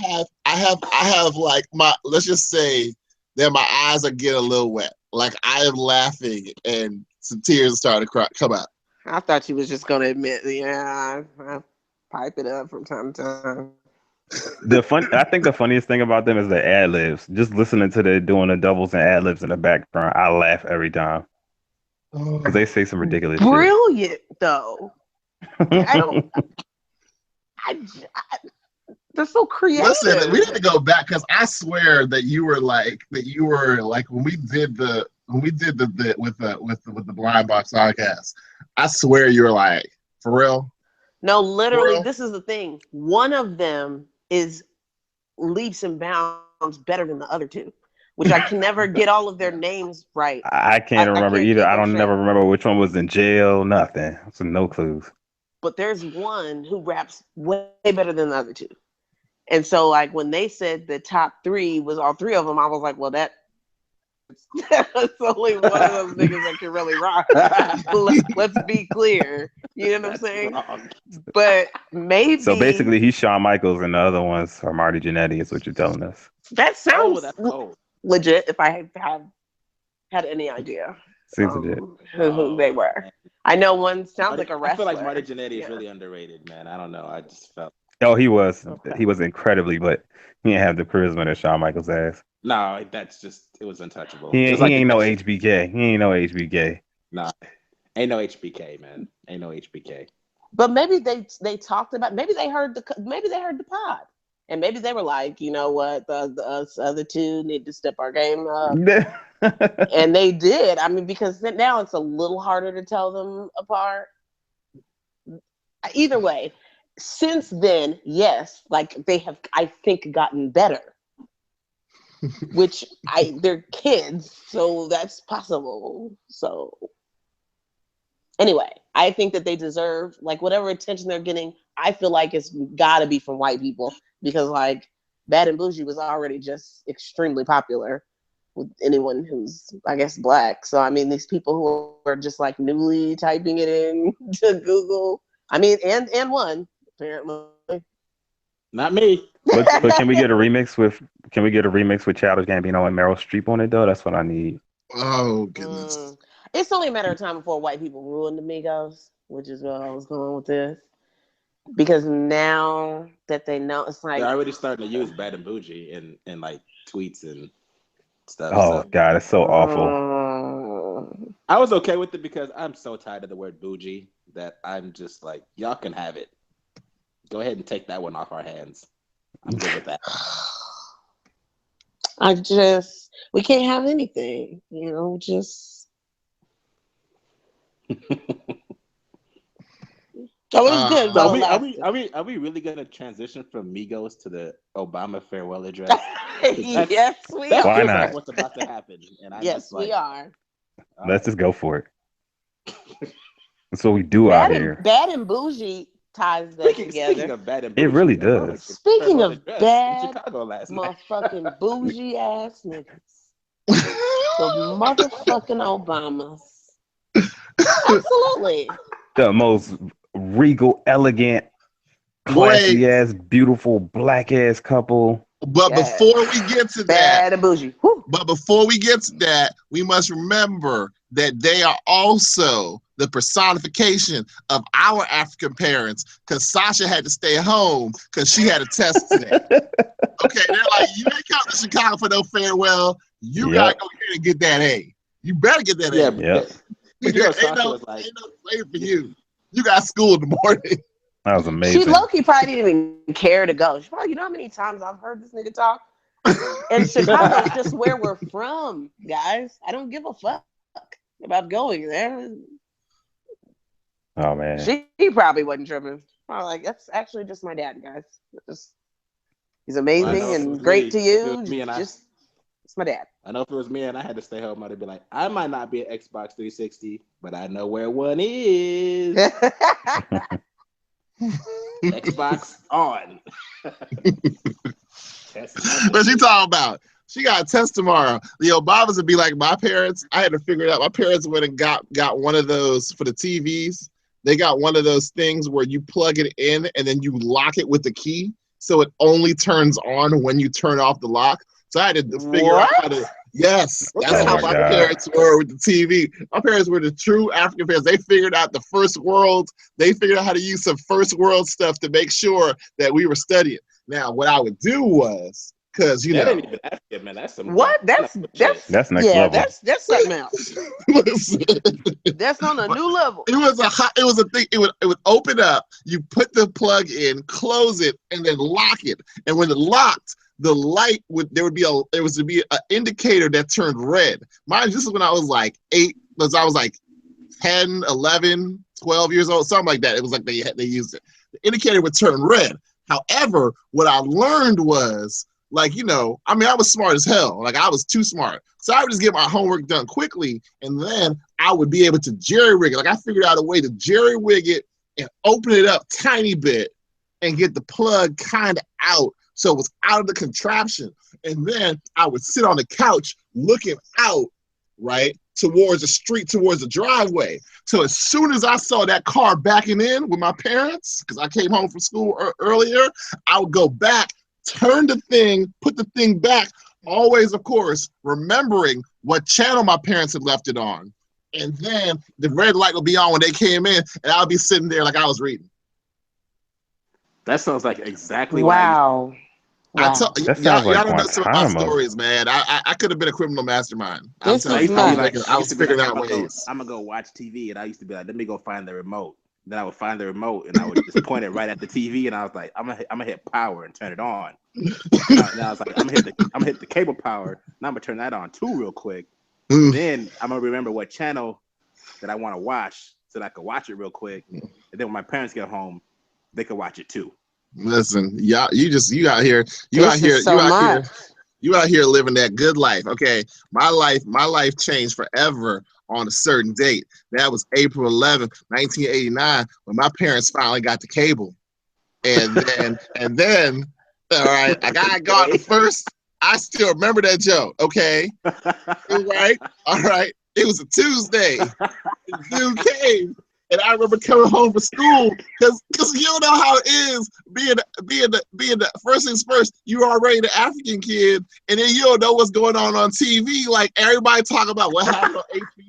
I have like let's just say that my eyes are getting a little wet. Like I am laughing, and some tears are starting to come out. I thought you was just gonna admit, yeah, I pipe it up from time to time. I think the funniest thing about them is the ad libs. Just listening to the doing the doubles and ad libs in the background, I laugh every time because they say some ridiculous shit. Though. I don't. They're so creative. Listen, we need to go back because I swear that you were like when we did the with the Blind Box podcast. I swear you were like, for real. No, literally, this is the thing. One of them is leaps and bounds better than the other two, which I can never get all of their names right. I can't remember either. I don't never remember which one was in jail. Nothing. So no clues. But there's one who raps way better than the other two. And so, like, when they said the top three was all three of them, I was like, well, that's only one of those niggas that can really rock. Let's be clear. You know what I'm saying? But maybe. So basically, he's Shawn Michaels and the other ones are Marty Jannetty, is what you're telling us. That sounds legit if I have had any idea who they were. I know one sounds like a wrestler. I feel like Marty Jannetty is really underrated, man. I don't know. I just felt. Oh, he was. Okay. He was incredibly, but he didn't have the charisma that Shawn Michaels has. No, that's just, it was untouchable. He ain't no HBK. He ain't no HBK. Nah, ain't no HBK, man. Ain't no HBK. But maybe they talked about, maybe they heard the pod, and maybe they were like, you know what, the other two need to step our game up. And they did. I mean, because now it's a little harder to tell them apart. Either way, since then, yes, like they have, I think, gotten better. which they're kids, so that's possible. So anyway, I think that they deserve like whatever attention they're getting. I feel like it's got to be from white people because like Bad and Bougie was already just extremely popular with anyone who's, I guess, black. So I mean, these people who are just like newly typing it in to Google. I mean, and one apparently. Not me. But can we get a remix with Childish Gambino and Meryl Streep on it though? That's what I need. Oh goodness. It's only a matter of time before white people ruin the Migos, which is where I was going with this. Because now that they know, it's like they're already starting to use Bad and Bougie in like tweets and stuff. Oh God, it's so awful. I was okay with it because I'm so tired of the word bougie that I'm just like, y'all can have it. Go ahead and take that one off our hands. I'm good with that. We can't have anything, you know, just. That was good. So are we really gonna transition from Migos to the Obama farewell address? Yes, we that are. Why feels not? like what's about to happen. And I'm yes, just like, we are. Let's just go for it. That's what we do out here. Bad and Bougie ties that together. Speaking of Bad and Bougie, It really does. Speaking of bad, Chicago last motherfucking bougie ass niggas, the motherfucking Obamas. Absolutely. The most regal, elegant, classy ass, beautiful black ass couple. But before we get to Bad and Bougie. Woo. But before we get to that, we must remember that they are also the personification of our African parents because Sasha had to stay home because she had a test today. Okay, they're like, you ain't come to Chicago for no farewell. You gotta go here and get that A. You better get that A. Ain't no slave for you. You got school in the morning. That was amazing. She low-key probably didn't even care to go. She probably, you know how many times I've heard this nigga talk? And Chicago is just where we're from, guys. I don't give a fuck about going there. Oh man. She probably wasn't tripping. Probably like, that's actually just my dad, guys. He's amazing and great to you. It's my dad. I know if it was me and I had to stay home, I'd be like, I might not be an Xbox 360, but I know where one is. Xbox on. What's she talking about? She got a test tomorrow. The Obamas would be like my parents. I had to figure it out. My parents went and got one of those for the TVs. They got one of those things where you plug it in and then you lock it with the key. So it only turns on when you turn off the lock. So I had to figure out how to. Yes, that's how my parents were with the TV. My parents were the true African parents. They figured out the first world. They figured out how to use some first world stuff to make sure that we were studying. Now, what I would do was, because you know, ain't even African, man. That's some what? That's next level. That's something else. That's on a new level. It was a thing. It would open up. You put the plug in, close it, and then lock it. And when it locked, the light there would be an indicator that turned red. Mind, this is when I was like 8, because I was like 10, 11, 12 years old, something like that. It was like they used it. The indicator would turn red. However, what I learned was, like, you know, I mean, I was smart as hell. Like, I was too smart. So I would just get my homework done quickly, and then I would be able to jerry-rig it. Like, I figured out a way to jerry-rig it and open it up tiny bit and get the plug kind of out so it was out of the contraption. And then I would sit on the couch looking out, right, towards the street, towards the driveway. So as soon as I saw that car backing in with my parents, because I came home from school earlier, I would go back, turn the thing, put the thing back, always, of course, remembering what channel my parents had left it on. And then the red light would be on when they came in, and I'll be sitting there like I was reading. That sounds like exactly wow. That sounds y'all like don't know some of my Guantanamo. stories, man. I could have been a criminal mastermind. I was figuring out ways. I'm gonna go watch TV, and I used to be like, let me go find the remote. Then I would find the remote, and I would just point it right at the TV, and I was like, I'm gonna hit power and turn it on. Now I was like, I'm gonna hit the cable power. Now I'm gonna turn that on too, real quick. Then I'm gonna remember what channel that I want to watch, so that I can watch it real quick. And then when my parents get home, they can watch it too. Listen, you out here You out here living that good life. Okay, my life changed forever on a certain date. That was April 11th, 1989, when my parents finally got the cable. And then, all right, I got the first. I still remember that joke. Okay, right, all right. It was a Tuesday. The dude came, and I remember coming home from school because you don't know how it is being the first things first. You're already the African kid, and then you don't know what's going on TV. Like everybody talking about what happened on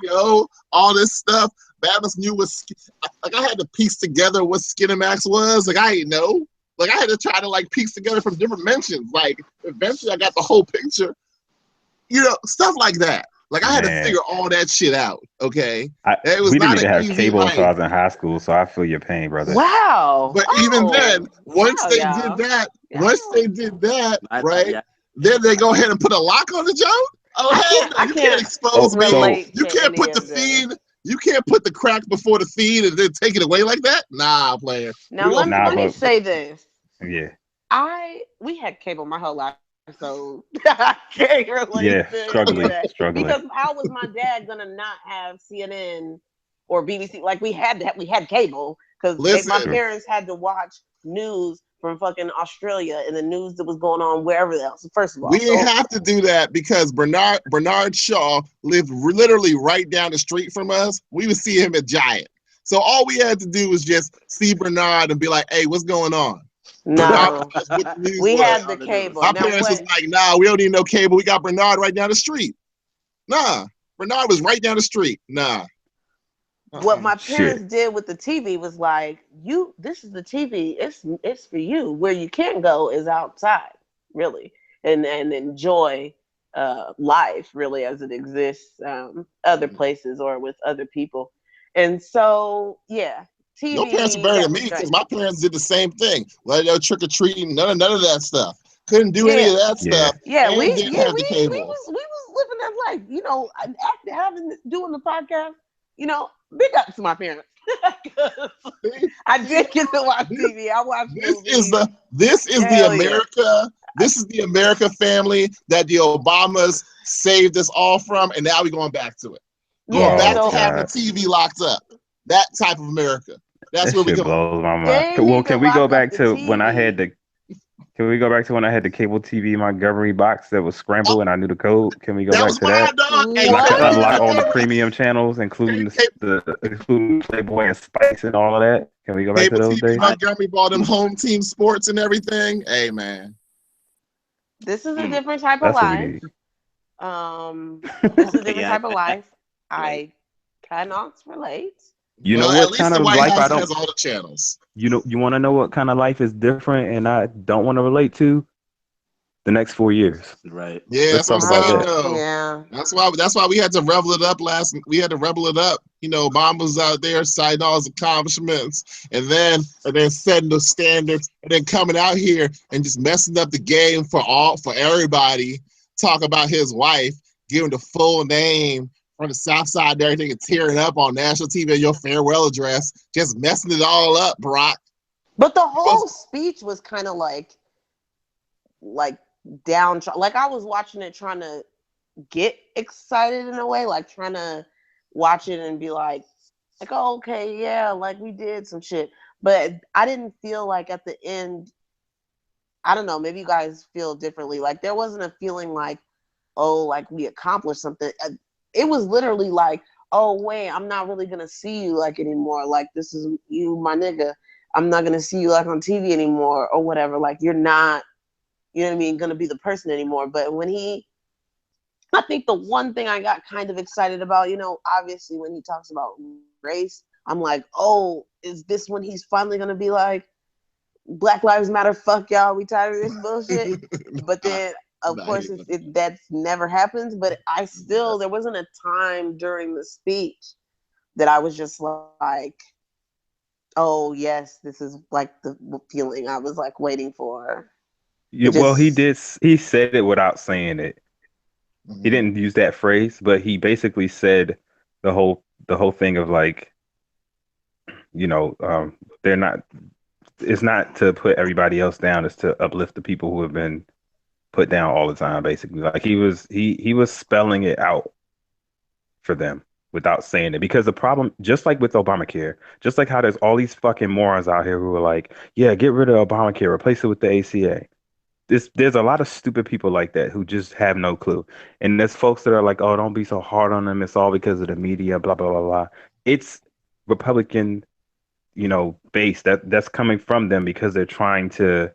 HBO, all this stuff. Babas knew what like I had to piece together what Skinemax was. Like I didn't know. Like I had to try to like piece together from different mentions. Like eventually I got the whole picture. Stuff like that. Like I had to figure all that shit out. Okay, we didn't even have cable until I was in high school, so I feel your pain, brother. Wow. But even then, once they did that, right? Then they go ahead and put a lock on the joke. Oh hell no! You can't expose me. You can't put the feed. You can't put the crack before the feed and then take it away like that. Nah, player. Now let me say this. Yeah. We had cable my whole life, so I can't relate to struggling. Because how was my dad gonna not have CNN or BBC? Like we had cable because my parents had to watch news from fucking Australia and the news that was going on wherever else. First of all, we didn't have to do that because Bernard Shaw lived literally right down the street from us. We would see him at Giant, so all we had to do was just see Bernard and be like, "Hey, what's going on?" No, we had the cable. My parents was like, "Nah, we don't need no cable. We got Bernard right down the street." Nah, Bernard was right down the street. Nah. What my parents did with the TV was like, this is the TV. It's for you. Where you can't go is outside, really, and enjoy life, really, as it exists other places or with other people. And so, yeah, TV. Your parents are better than me because my parents did the same thing. Like trick or treating, none of that stuff. Couldn't do any of that stuff. Yeah, we was living that life. Doing the podcast. Big up to my parents. I did get to watch TV. I watched movies. This is the America family that the Obamas saved us all from, and now we're going back to it. Going back to having TV locked up. That type of America. That's where we go. Blows my mind. Well, can we go back to when I had the? Can we go back to when I had the cable TV Montgomery box that was scrambled and I knew the code? Can we go back to that? And I could unlock all the premium channels, including Playboy and Spice and all of that. Can we go back to those days? Montgomery bought them home team sports and everything. Hey man, this is a different type of life. This is a different type of life. I cannot relate. You know what kind of life I don't has all the channels. You want to know what kind of life is different and I don't want to relate to? The next 4 years. Right. Yeah, that's what I'm saying. Yeah. That's why we had to revel it up We had to revel it up. Obama was out there citing all his accomplishments and then setting the standards and then coming out here and just messing up the game for everybody. Talk about his wife, giving the full name from the South Side and everything and tearing up on national TV in your farewell address, just messing it all up, Brock. But the whole speech was kind of like down. Like I was watching it trying to get excited in a way, like trying to watch it and be like, oh, okay, yeah, like we did some shit. But I didn't feel like at the end, I don't know, maybe you guys feel differently. Like there wasn't a feeling like, oh, like we accomplished something. It was literally like, oh, wait, I'm not really going to see you like anymore. Like, this is you, my nigga. I'm not going to see you like on TV anymore or whatever. Like, you're not, you know what I mean, going to be the person anymore. But I think the one thing I got kind of excited about, obviously when he talks about race, I'm like, oh, is this when he's finally going to be like, Black Lives Matter, fuck y'all, we tired of this bullshit? But then, of course, that never happens, but there wasn't a time during the speech that I was just like, oh, yes, this is like the feeling I was like waiting for. Yeah, well, he said it without saying it. Mm-hmm. He didn't use that phrase, but he basically said the whole thing of like, it's not to put everybody else down, it's to uplift the people who have been put down all the time, basically. Like he was spelling it out for them without saying it. Because the problem, just like with Obamacare, just like how there's all these fucking morons out here who are like, yeah, get rid of Obamacare, replace it with the ACA. There's a lot of stupid people like that who just have no clue. And there's folks that are like, oh, don't be so hard on them. It's all because of the media, blah, blah, blah, blah. It's Republican, base that's coming from them because they're trying to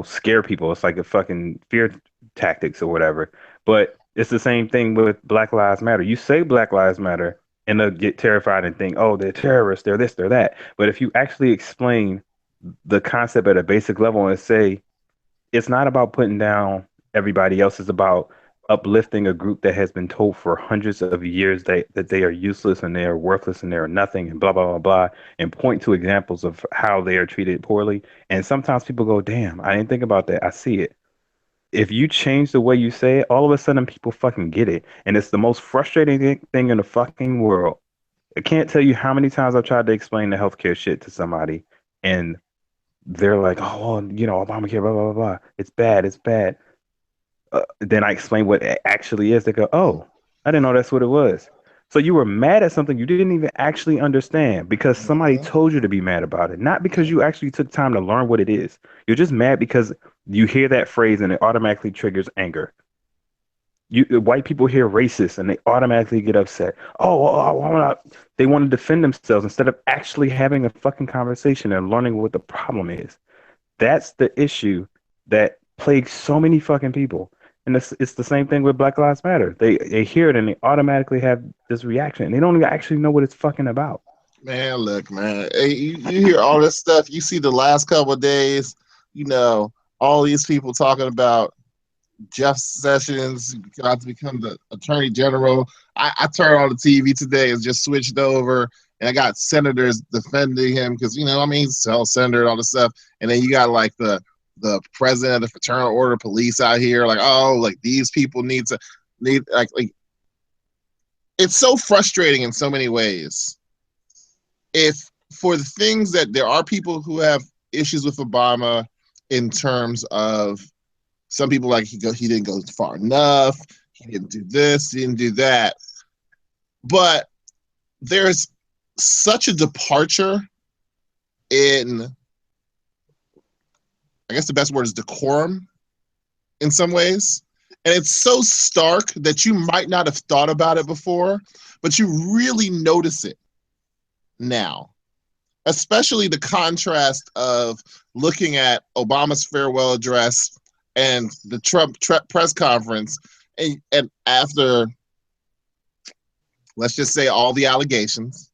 scare people. It's like a fucking fear tactics or whatever. But it's the same thing with Black Lives Matter. You say Black Lives Matter and they'll get terrified and think, oh, they're terrorists, they're this, they're that. But if you actually explain the concept at a basic level and say, it's not about putting down everybody else, it's about uplifting a group that has been told for hundreds of years that they are useless and they are worthless and they are nothing and blah blah blah blah, and point to examples of how they are treated poorly. And sometimes people go, damn, I didn't think about that. I see it. If you change the way you say it, all of a sudden people fucking get it. And it's the most frustrating thing in the fucking world. I can't tell you how many times I've tried to explain the healthcare shit to somebody, and they're like, oh, well, Obamacare, blah, blah, blah, blah. It's bad. It's bad. Then I explain what it actually is. They go, oh, I didn't know that's what it was. So you were mad at something you didn't even actually understand because somebody Mhm. told you to be mad about it, not because you actually took time to learn what it is. You're just mad because you hear that phrase and it automatically triggers anger. White people hear racist and they automatically get upset. Oh, they want to defend themselves instead of actually having a fucking conversation and learning what the problem is. That's the issue that plagues so many fucking people. And it's the same thing with Black Lives Matter. They hear it and they automatically have this reaction. They don't even actually know what it's fucking about. Man, look, man. Hey, you hear all this stuff. You see the last couple of days, you know, all these people talking about Jeff Sessions got to become the attorney general. I turned on the TV today and just switched over, and I got senators defending him because I mean, he's a senator and all this stuff. And then you got like the president of the Fraternal Order of Police out here, like, oh, like these people need like it's so frustrating in so many ways. If for the things that there are people who have issues with Obama in terms of some people like he didn't go far enough, he didn't do this, he didn't do that. But there's such a departure in, I guess the best word is decorum in some ways. And it's so stark that you might not have thought about it before, but you really notice it now. Especially the contrast of looking at Obama's farewell address and the Trump press conference, and after, let's just say, all the allegations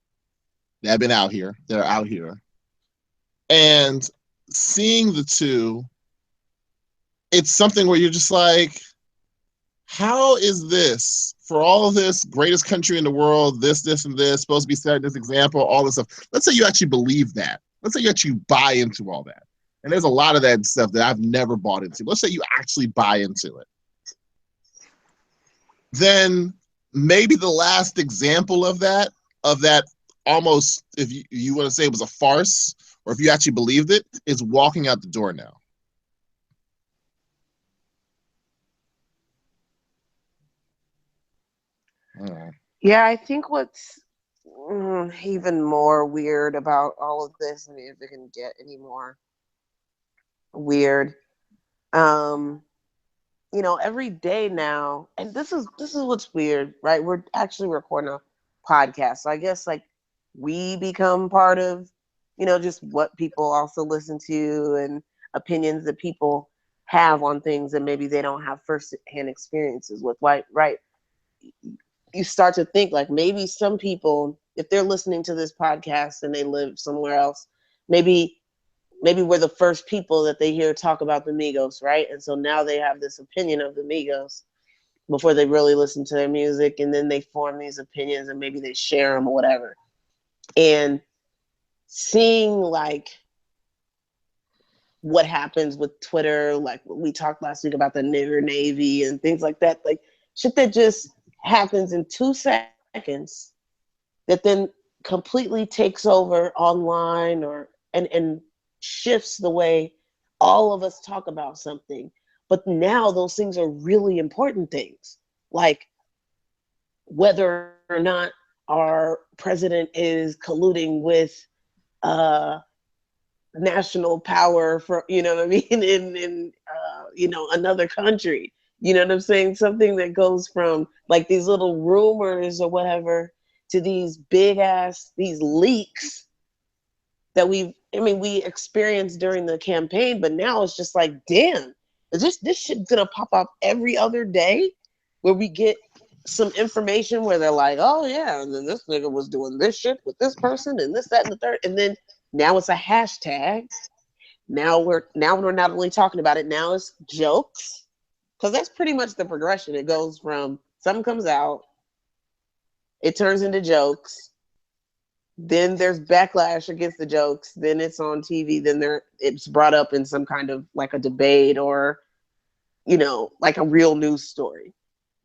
that have been out here, that are out here, and seeing the two, it's something where you're just like, how is this, for all of this, greatest country in the world, this, and this, supposed to be setting this example, all this stuff. Let's say you actually believe that. Let's say you actually buy into all that. And there's a lot of that stuff that I've never bought into. Let's say you actually buy into it. Then maybe the last example of that almost, if you want to say it was a farce, or if you actually believed it, is walking out the door now. Yeah, I think what's even more weird about all of this, I mean, if it can get any more weird, every day now, and this is what's weird, right? We're actually recording a podcast, so I guess like we become part of, just what people also listen to and opinions that people have on things that maybe they don't have first-hand experiences with, right? You start to think like maybe some people, if they're listening to this podcast and they live somewhere else, maybe we're the first people that they hear talk about the Migos, right? And so now they have this opinion of the Migos before they really listen to their music, and then they form these opinions and maybe they share them or whatever. And seeing like what happens with Twitter, like we talked last week about the nigger navy and things like that, like shit that just happens in 2 seconds that then completely takes over online and shifts the way all of us talk about something. But now those things are really important things, like whether or not our president is colluding with national power for, you know what I mean, in you know, another country. You know what I'm saying? Something that goes from like these little rumors or whatever to these big ass, these leaks that we experienced during the campaign, but now it's just like, damn, is this shit gonna pop up every other day where we get some information where they're like, oh yeah, and then this nigga was doing this shit with this person and this, that, and the third, and then now it's a hashtag. Now we're not only talking about it, now it's jokes. Because that's pretty much the progression. It goes from something comes out, it turns into jokes, then there's backlash against the jokes, then it's on TV, then it's brought up in some kind of like a debate or, you know, like a real news story.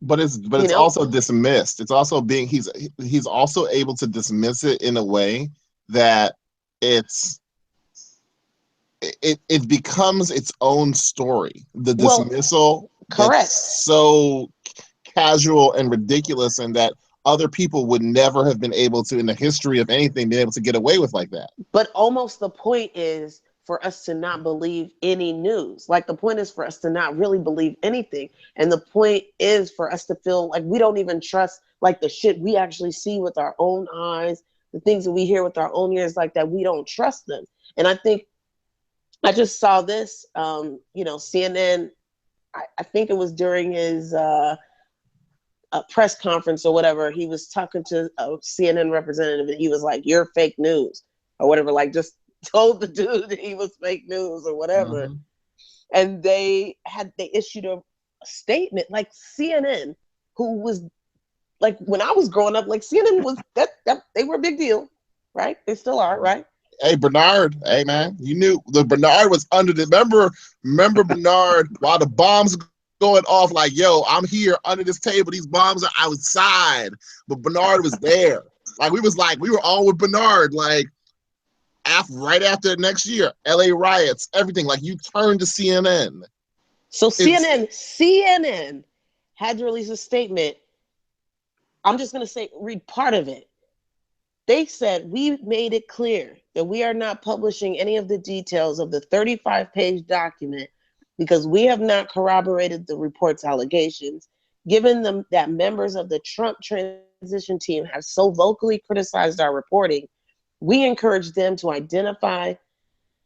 But it's also dismissed. It's also he's also able to dismiss it in a way that it becomes its own story. The dismissal, correct, so casual and ridiculous, and that other people would never have been able to, in the history of anything, be able to get away with like that. But almost the point is for us to not believe any news. Like the point is for us to not really believe anything. And the point is for us to feel like we don't even trust like the shit we actually see with our own eyes, the things that we hear with our own ears, like that we don't trust them. And I think I just saw this, you know, CNN, I think it was during his a press conference or whatever, he was talking to a CNN representative and he was like, you're fake news or whatever, like just told the dude that he was fake news or whatever. Mm-hmm. And they issued a statement, like CNN, who was like, when I was growing up, like CNN was that they were a big deal, right? They still are, right? Hey, Bernard, hey man, you knew the Bernard was under the, remember Bernard, while the bombs going off, like, yo, I'm here under this table, these bombs are outside, but Bernard was there. Like we were all with Bernard, like right after next year, LA riots, everything, like you turned to CNN. So CNN had to release a statement. I'm just going to read part of it. They said, we made it clear that we are not publishing any of the details of the 35-page document because we have not corroborated the report's allegations. Given them that members of the Trump transition team have so vocally criticized our reporting, we encourage them to identify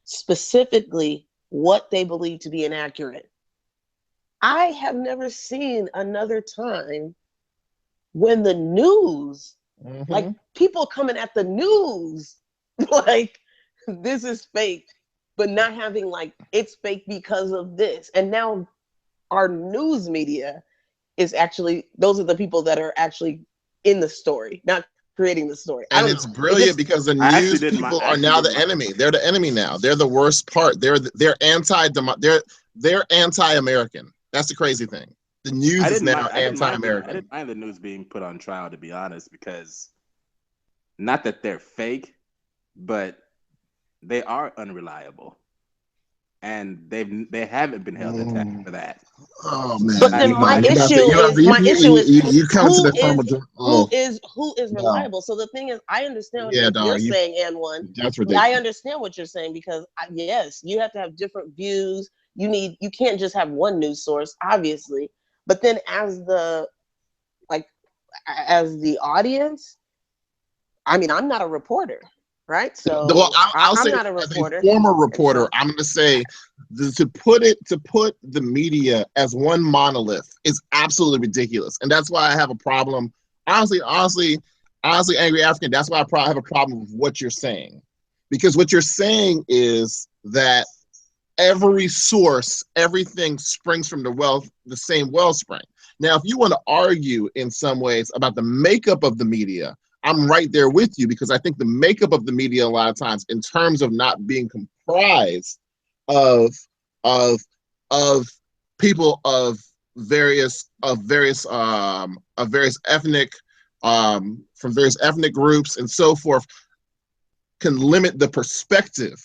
specifically what they believe to be inaccurate. I have never seen another time when the news, mm-hmm. like people coming at the news, like this is fake, but not having like it's fake because of this. And now our news media is actually, those are the people that are actually in the story, not creating the story. And it's brilliant because the news people are now the enemy. They're the enemy now. They're the worst part. They're anti-American. That's the crazy thing. The news is now anti-American. I didn't mind the news being put on trial, to be honest, because not that they're fake, but they are unreliable, and they haven't been held accountable for that. Oh man! But then my issue is you come to the who is reliable. So the thing is, I understand what you're saying, and that's ridiculous. I understand what you're saying because yes, you have to have different views. You can't just have one news source, obviously. But then as the audience, I mean, I'm not a reporter, right? So I'll I'm say, not a reporter. As a former reporter, I'm going to say to put the media as one monolith is absolutely ridiculous, and that's why I have a problem. Honestly, Angry African. That's why I have a problem with what you're saying, because what you're saying is that every source, everything springs from the same wellspring. Now, if you want to argue in some ways about the makeup of the media, I'm right there with you, because I think the makeup of the media a lot of times, in terms of not being comprised of people of various ethnic from various ethnic groups and so forth, can limit the perspective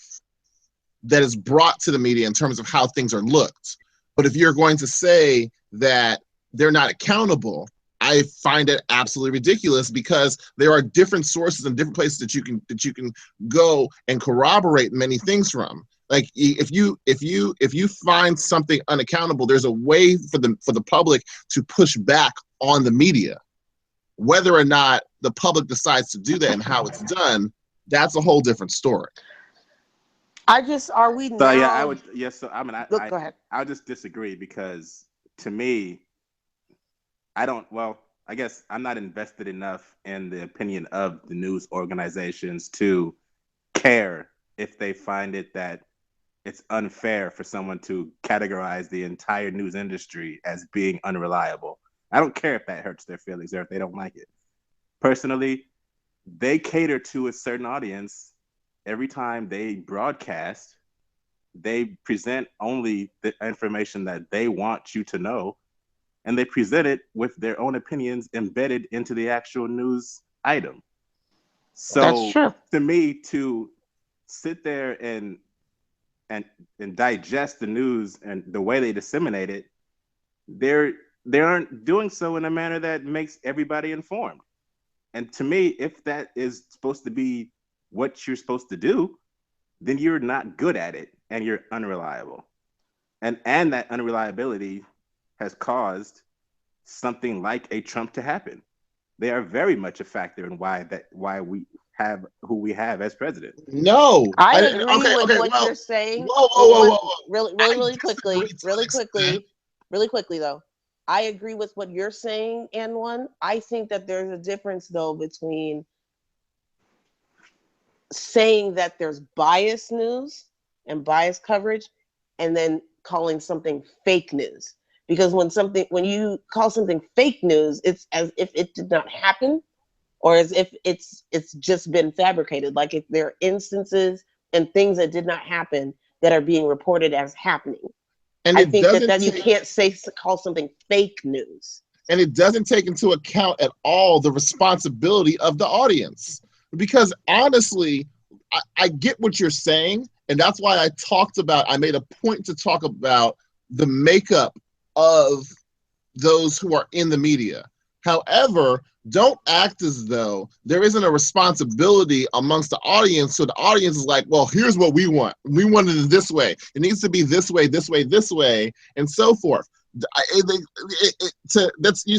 that is brought to the media in terms of how things are looked. But if you're going to say that they're not accountable, I find it absolutely ridiculous, because there are different sources and different places that you can go and corroborate many things from. Like if you find something unaccountable, there's a way for the public to push back on the media. Whether or not the public decides to do that and how it's done, that's a whole different story. Are we now? So yeah, I would. Yes, so I mean, Go ahead. I'll just disagree, because to me, I don't. Well, I guess I'm not invested enough in the opinion of the news organizations to care if they find it that it's unfair for someone to categorize the entire news industry as being unreliable. I don't care if that hurts their feelings or if they don't like it. Personally, they cater to a certain audience. Every time they broadcast, they present only the information that they want you to know, and they present it with their own opinions embedded into the actual news item. So That's true. To me, to sit there and digest the news and the way they disseminate it, they aren't doing so in a manner that makes everybody informed. And to me, if that is supposed to be what you're supposed to do, then you're not good at it and you're unreliable. And that unreliability has caused something like a Trump to happen. They are very much a factor in why we have who we have as president. No, I agree with what you're saying. Whoa. Really quickly though. I agree with what you're saying, N1. I think that there's a difference though between saying that there's biased news and biased coverage, and then calling something fake news. Because when you call something fake news, it's as if it did not happen, or as if it's just been fabricated. Like if there are instances and things that did not happen that are being reported as happening. And I think that you can't call something fake news. And it doesn't take into account at all the responsibility of the audience. Because honestly, I get what you're saying, and that's why I made a point to talk about the makeup of those who are in the media. However, don't act as though there isn't a responsibility amongst the audience. So the audience is like, well, here's what we want. We want it this way. It needs to be this way, and so forth. It's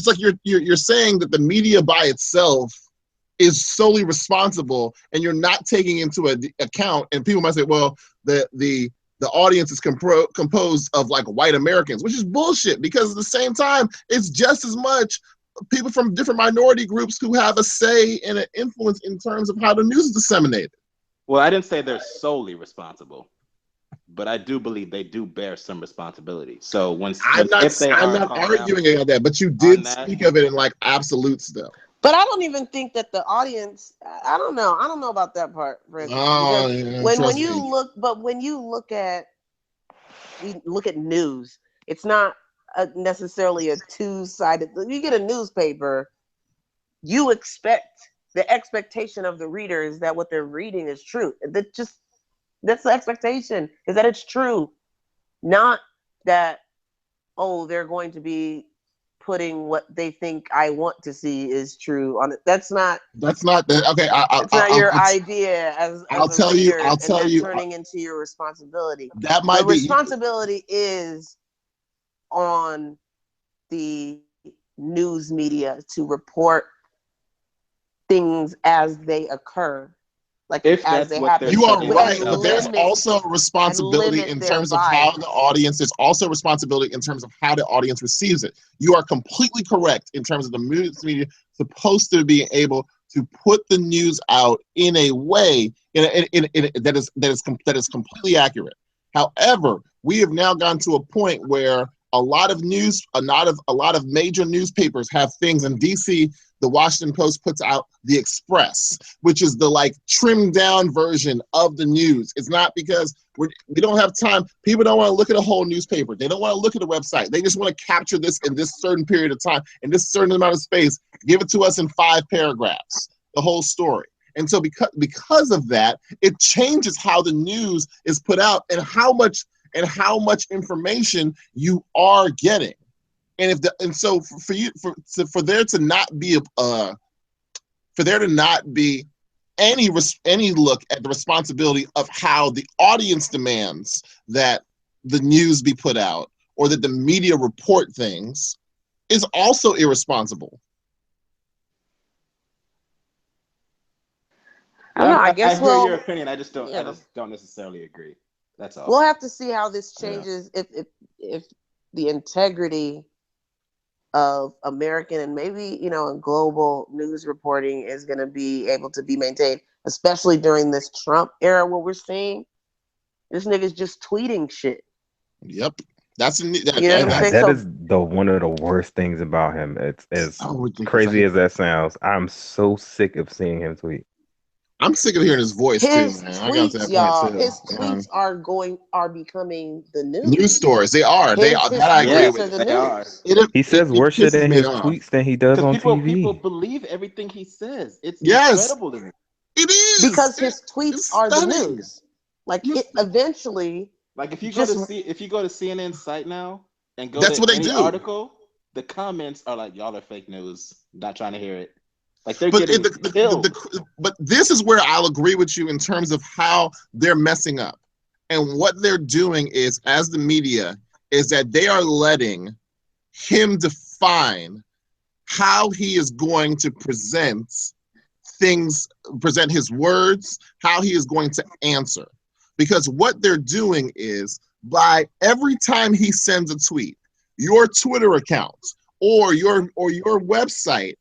like you're saying that the media by itself is solely responsible, and you're not taking into account. And people might say, well, the audience is composed of like white Americans, which is bullshit, because at the same time, it's just as much people from different minority groups who have a say and an influence in terms of how the news is disseminated. Well, I didn't say they're solely responsible, but I do believe they do bear some responsibility. So I'm not arguing about that, but you did speak of it in like absolutes though. But I don't even think that the audience. I don't know about that part. When you look at news, it's not necessarily a two-sided. You get a newspaper, you expect the expectation of the reader is that what they're reading is true. That's the expectation, is that it's true, not that they're going to be putting what they think I want to see is true on it. That's not okay. It's not your idea as I'll tell you turning into your responsibility. That might be responsibility is on the news media to report things as they occur. Like as they happen. You are right, but there's also a responsibility in terms of how the audience. There's also a responsibility in terms of how the audience receives it. You are completely correct in terms of the news media supposed to be able to put the news out in a way that is completely accurate. However, we have now gotten to a point where a lot of major newspapers have things in DC. The Washington Post puts out the Express, which is the like trimmed down version of the news. It's not because we don't have time. People don't want to look at a whole newspaper. They don't want to look at a website. They just want to capture this in this certain period of time, in this certain amount of space. Give it to us in 5 paragraphs, the whole story. And so because of that, it changes how the news is put out and how much and how much information you are getting. And so for there to not be any look at the responsibility of how the audience demands that the news be put out or that the media report things is also irresponsible. I guess I hear your opinion. I just don't necessarily agree. That's all. We'll have to see how this changes if the integrity of American and maybe global news reporting is going to be able to be maintained, especially during this Trump era where we're seeing this nigga's just tweeting shit. Yep. That is one of the worst things about him. It's as crazy as that sounds. I'm so sick of seeing him tweet. I'm sick of hearing his voice too, man. Tweets, y'all. His tweets are becoming the news stories. They are. That I agree with. They are. He says worse shit in his tweets than he does on TV. People believe everything he says. It's incredible to me. It is because his tweets are the news. Like it eventually. Like if you go to CNN's site now and go to any article, the comments are like, y'all are fake news. Not trying to hear it. Like they're getting killed. But this is where I'll agree with you in terms of how they're messing up. And what they're doing is, as the media, is that they are letting him define how he is going to present his words, how he is going to answer. Because what they're doing is, by every time he sends a tweet, your Twitter account or your website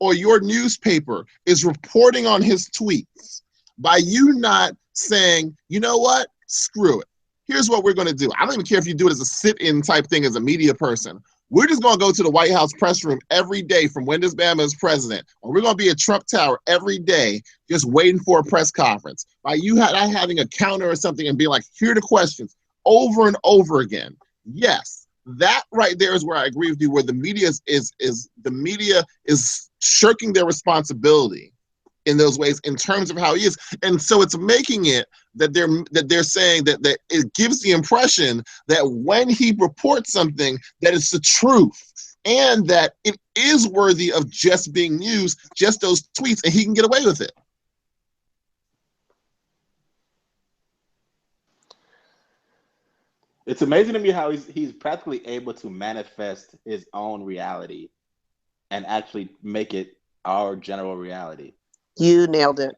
or your newspaper is reporting on his tweets. By you not saying, you know what, screw it. Here's what we're going to do. I don't even care if you do it as a sit-in type thing as a media person. We're just going to go to the White House press room every day from when this Bama is president, or we're going to be at Trump Tower every day just waiting for a press conference. By you having a counter or something and being like, here are the questions over and over again. Yes, that right there is where I agree with you, where the media is shirking their responsibility in those ways in terms of how he is. And so it's making it that they're saying that it gives the impression that when he reports something, that it's the truth and that it is worthy of just being used, just those tweets, and he can get away with it. It's amazing to me how he's practically able to manifest his own reality and actually make it our general reality. You nailed it.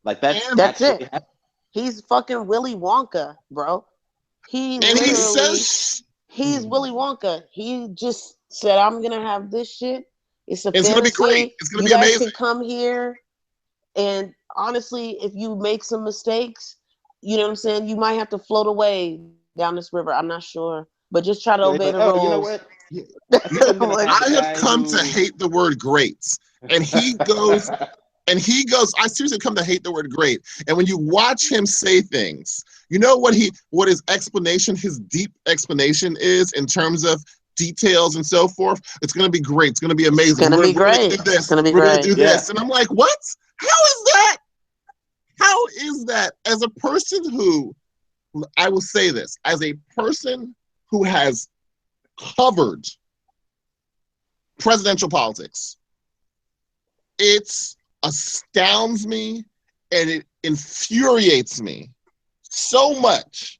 Like that's it. He's fucking Willy Wonka, bro. He's Willy Wonka. He just said, "I'm gonna have this shit. It's gonna be great. It's gonna be amazing. You guys can come here, and honestly, if you make some mistakes, you know what I'm saying. You might have to float away down this river. I'm not sure, but just try to obey the rules." You know what? I have come to hate the word great, and he goes. And he goes, I seriously come to hate the word great. And when you watch him say things, you know what his explanation, his deep explanation is in terms of details and so forth? It's going to be great. It's going to be amazing. It's going to be great. It's going to be great. We're going to do this. And I'm like, what? How is that? How is that? As a person who, I will say this, as a person who has covered presidential politics, it's astounds me and it infuriates me so much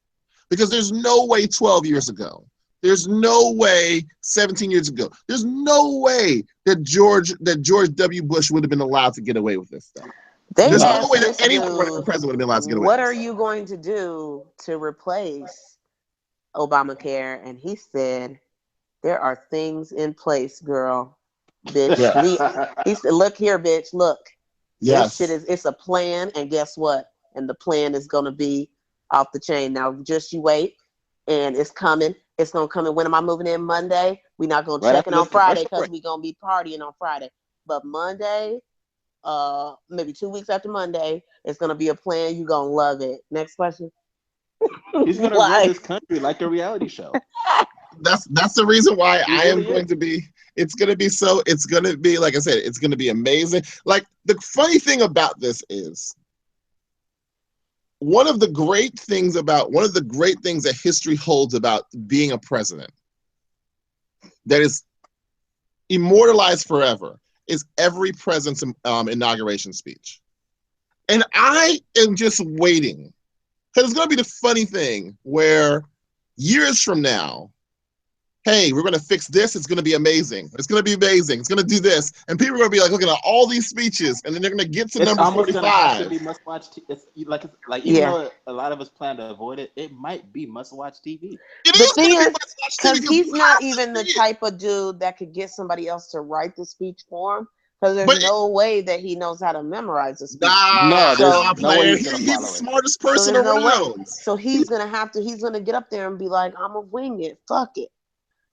because there's no way 12 years ago, there's no way 17 years ago, there's no way that George W. Bush would have been allowed to get away with this stuff. There's no way that any president would have been allowed to get away with this. What are you going to do to replace Obamacare? And he said, there are things in place, girl. Bitch, he said, look here, bitch, look. Yes. This shit it's a plan, and guess what? And the plan is gonna be off the chain. Now just you wait, and it's coming. It's gonna come in. When am I moving in? Monday. We're not gonna check it on Friday because we're gonna be partying on Friday. But Monday, maybe 2 weeks after Monday, it's gonna be a plan. You're gonna love it. Next question. He's gonna run this country like a reality show. That's the reason why I am going to be. It's going to be, like I said, it's going to be amazing. Like, the funny thing about this is one of the great things that history holds about being a president that is immortalized forever is every president's inauguration speech. And I am just waiting, because it's going to be the funny thing where years from now, hey, we're going to fix this. It's going to be amazing. It's going to be amazing. It's going to do this. And people are going to be like looking at all these speeches, and then they're going to get to number 45. It's almost going to have to be must-watch. Even though a lot of us plan to avoid it, it might be must-watch TV. The thing is, because he's not even the type of dude that could get somebody else to write the speech for him. Because there's no way that he knows how to memorize the speech. No way. He's the smartest person around. So he's gonna get up there and be like, "I'm gonna wing it. Fuck it."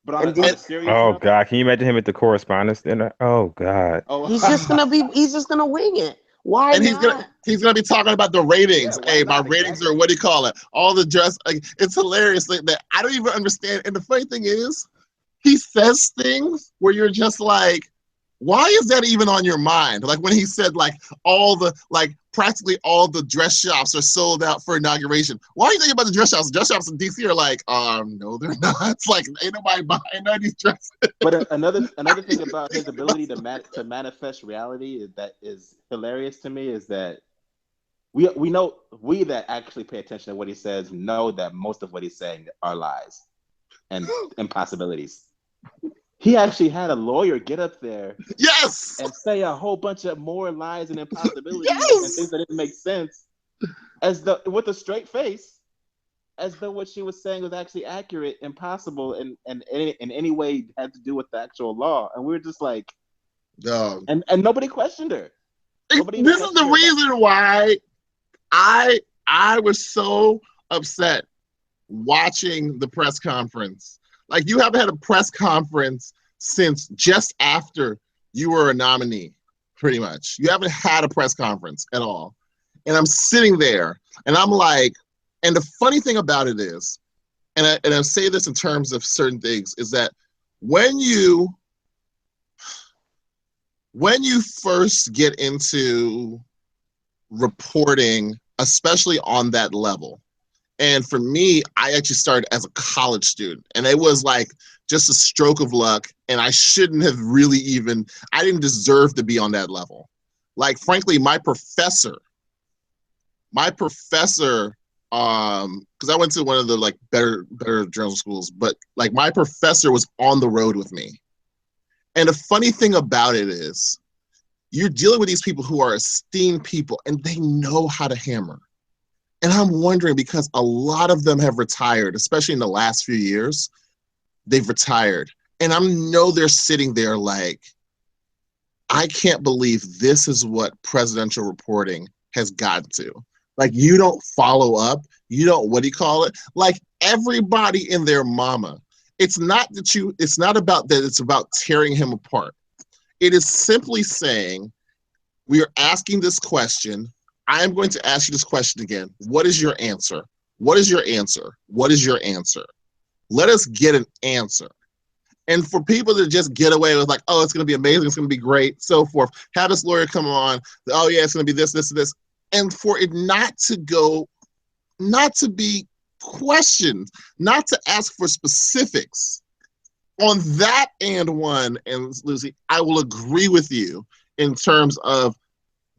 But on a serious note, God, can you imagine him at the correspondence dinner? Oh God. He's just gonna wing it. Why and not? He's gonna be talking about the ratings. Yeah, hey, my ratings are, what do you call it? All the dress. Like, it's hilarious that I don't even understand. And the funny thing is, he says things where you're just like, why is that even on your mind? Like when he said practically all the dress shops are sold out for inauguration. Why are you thinking about the dress shops? The dress shops in DC are like, no, they're not. It's like, ain't nobody buying none of these dresses. But another thing about his ability to manifest reality that is hilarious to me is that we that actually pay attention to what he says know that most of what he's saying are lies and impossibilities. He actually had a lawyer get up there, yes, and say a whole bunch of more lies and impossibilities and things that didn't make sense, with a straight face, as though what she was saying was actually accurate and possible, and in any way had to do with the actual law. And we were just like, and nobody questioned her. This is the reason why I was so upset watching the press conference. Like, you haven't had a press conference since just after you were a nominee, pretty much. You haven't had a press conference at all. And I'm sitting there, and I'm like, and the funny thing about it is, and I say this in terms of certain things, is that when you first get into reporting, especially on that level, and for me, I actually started as a college student, and it was like just a stroke of luck, and I shouldn't have really I didn't deserve to be on that level. Like, frankly, my professor, because I went to one of the better journalism schools, but like my professor was on the road with me. And the funny thing about it is, you're dealing with these people who are esteemed people, and they know how to hammer. And I'm wondering, because a lot of them have retired, especially in the last few years, they've retired. And I know they're sitting there like, I can't believe this is what presidential reporting has gotten to. Like, you don't follow up. You don't, what do you call it? Like, everybody and their mama. It's not about that. It's about tearing him apart. It is simply saying, we are asking this question. I am going to ask you this question again. What is your answer? What is your answer? What is your answer? Let us get an answer. And for people to just get away with like, oh, it's going to be amazing, it's going to be great, so forth. Have this lawyer come on. Oh, yeah, it's going to be this, this, and this. And for it not to be questioned, not to ask for specifics. On that and Lucy, I will agree with you in terms of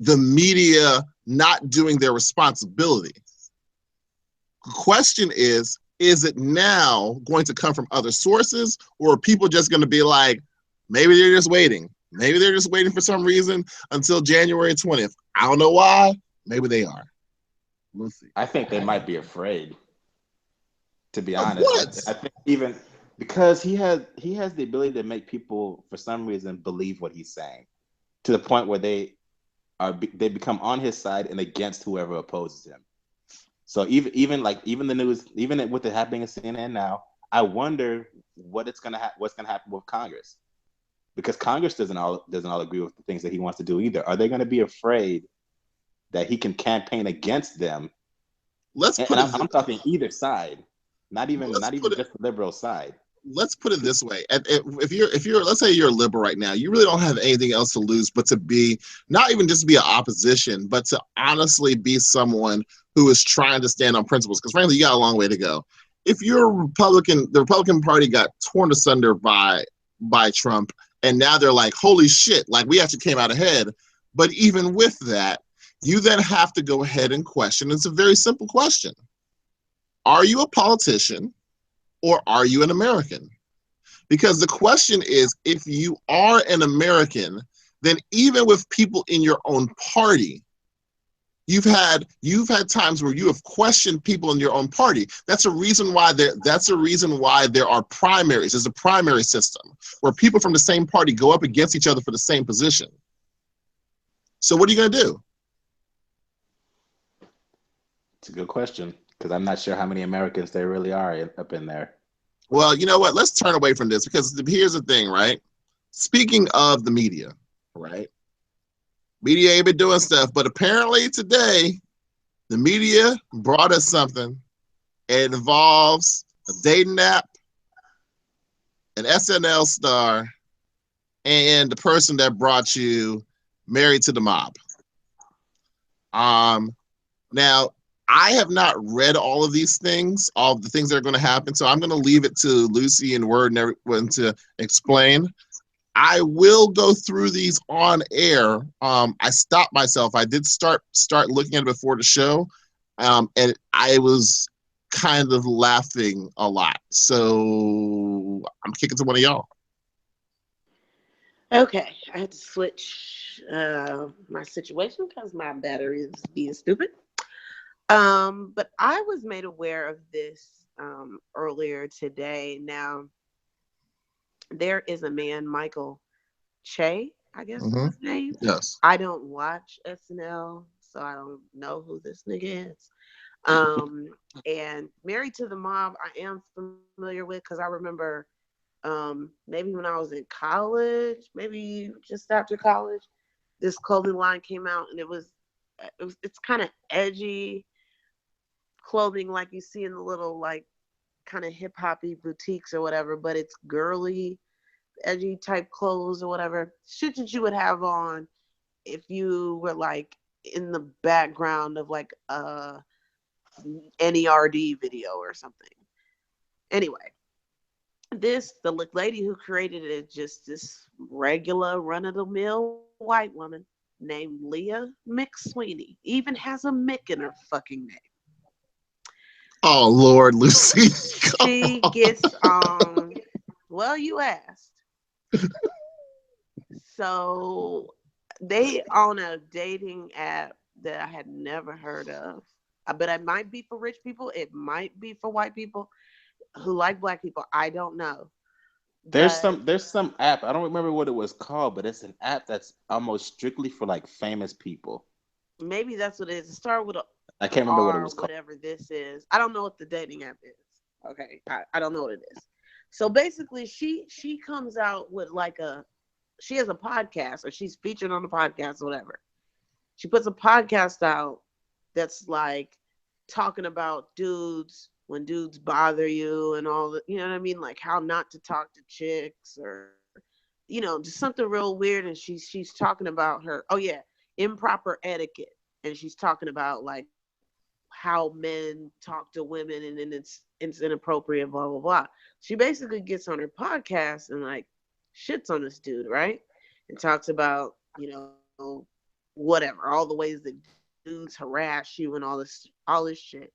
the media not doing their responsibility. The question is it now going to come from other sources, or are people just going to be like, maybe they're just waiting. Maybe they're just waiting for some reason until January 20th. I don't know why. Maybe they are. We'll see. I think they might be afraid, to be honest. I think even because he has the ability to make people, for some reason, believe what he's saying, to the point where they become on his side and against whoever opposes him. So even the news, even with it happening at CNN now, I wonder what's gonna happen with Congress, because Congress doesn't all agree with the things that he wants to do either. Are they going to be afraid that he can campaign against them? I'm talking either side, not even just the liberal side. Let's put it this way. If you're, let's say you're a liberal right now, you really don't have anything else to lose but to be, not even just be an opposition, but to honestly be someone who is trying to stand on principles. Because frankly, you got a long way to go. If you're a Republican, the Republican Party got torn asunder by Trump, and now they're like, holy shit, like we actually came out ahead. But even with that, you then have to go ahead and question. It's a very simple question. Are you a politician or are you an American? Because the question is, if you are an American, then even with people in your own party, you've had times where you have questioned people in your own party. That's a reason why there are primaries. There's a primary system where people from the same party go up against each other for the same position. So what are you going to do? It's a good question, because I'm not sure how many Americans there really are up in there. Well, you know what? Let's turn away from this, because here's the thing, right? Speaking of the media, right? Media ain't been doing stuff, but apparently today, the media brought us something. It involves a dating app, an SNL star, and the person that brought you Married to the Mob. Now, I have not read all of these things, all of the things that are going to happen, so I'm going to leave it to Lucy and Word and everyone to explain. I will go through these on air. I stopped myself. I did start looking at it before the show, and I was kind of laughing a lot. So I'm kicking to one of y'all. Okay, I had to switch my situation because my battery is being stupid. But I was made aware of this earlier today. Now, there is a man, Michael Che, I guess is his name. Yes. I don't watch SNL, so I don't know who this nigga is. And Married to the Mob, I am familiar with, because I remember maybe when I was in college, maybe just after college, this clothing line came out, and it's kind of edgy clothing like you see in the little like kind of hip hoppy boutiques or whatever, but it's girly, edgy type clothes or whatever. Shit that you would have on if you were like in the background of like a NERD video or something. Anyway, the lady who created it is just this regular run-of-the-mill white woman named Leah McSweeney. Even has a Mick in her fucking name. Oh Lord, Lucy. She gets on. Well, you asked. So they own a dating app that I had never heard of. But it might be for rich people. It might be for white people who like black people. I don't know. There's some app. I don't remember what it was called, but it's an app that's almost strictly for like famous people. Maybe that's what it is. It started with a I can't remember what it was called. Whatever this is. I don't know what the dating app is. Okay. I don't know what it is. So basically she comes out with like she has a podcast, or she's featured on the podcast or whatever. She puts a podcast out that's like talking about dudes, when dudes bother you and all that, you know what I mean? Like how not to talk to chicks, or, you know, just something real weird. And she's talking about improper etiquette. And she's talking about like how men talk to women, and then it's inappropriate, blah, blah, blah. She basically gets on her podcast and like shits on this dude, right? And talks about, you know, whatever, all the ways that dudes harass you and all this shit.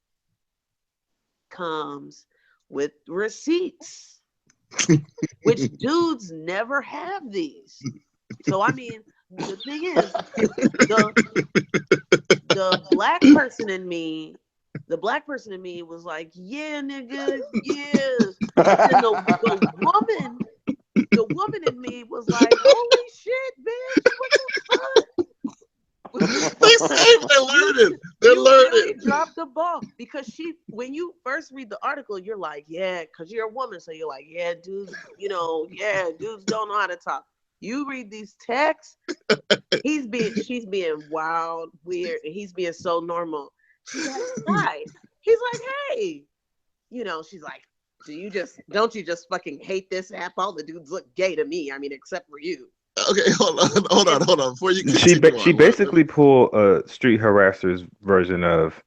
Comes with receipts, which dudes never have these. So I mean, the thing is, the black person in me was like, yeah, nigga, yeah. But then the woman in me was like, holy shit, bitch, what the fuck? They're learning. They're learning. Really dropped the ball, because when you first read the article, you're like, yeah, because you're a woman, so you're like, yeah, dudes, dudes don't know how to talk. You read these texts, she's being wild, weird, and he's being so normal. She's like, hi. He's like, hey, she's like, don't you just fucking hate this app? All the dudes look gay to me. I mean, except for you. Okay, hold on. Before you she basically pulled a street harasser's version of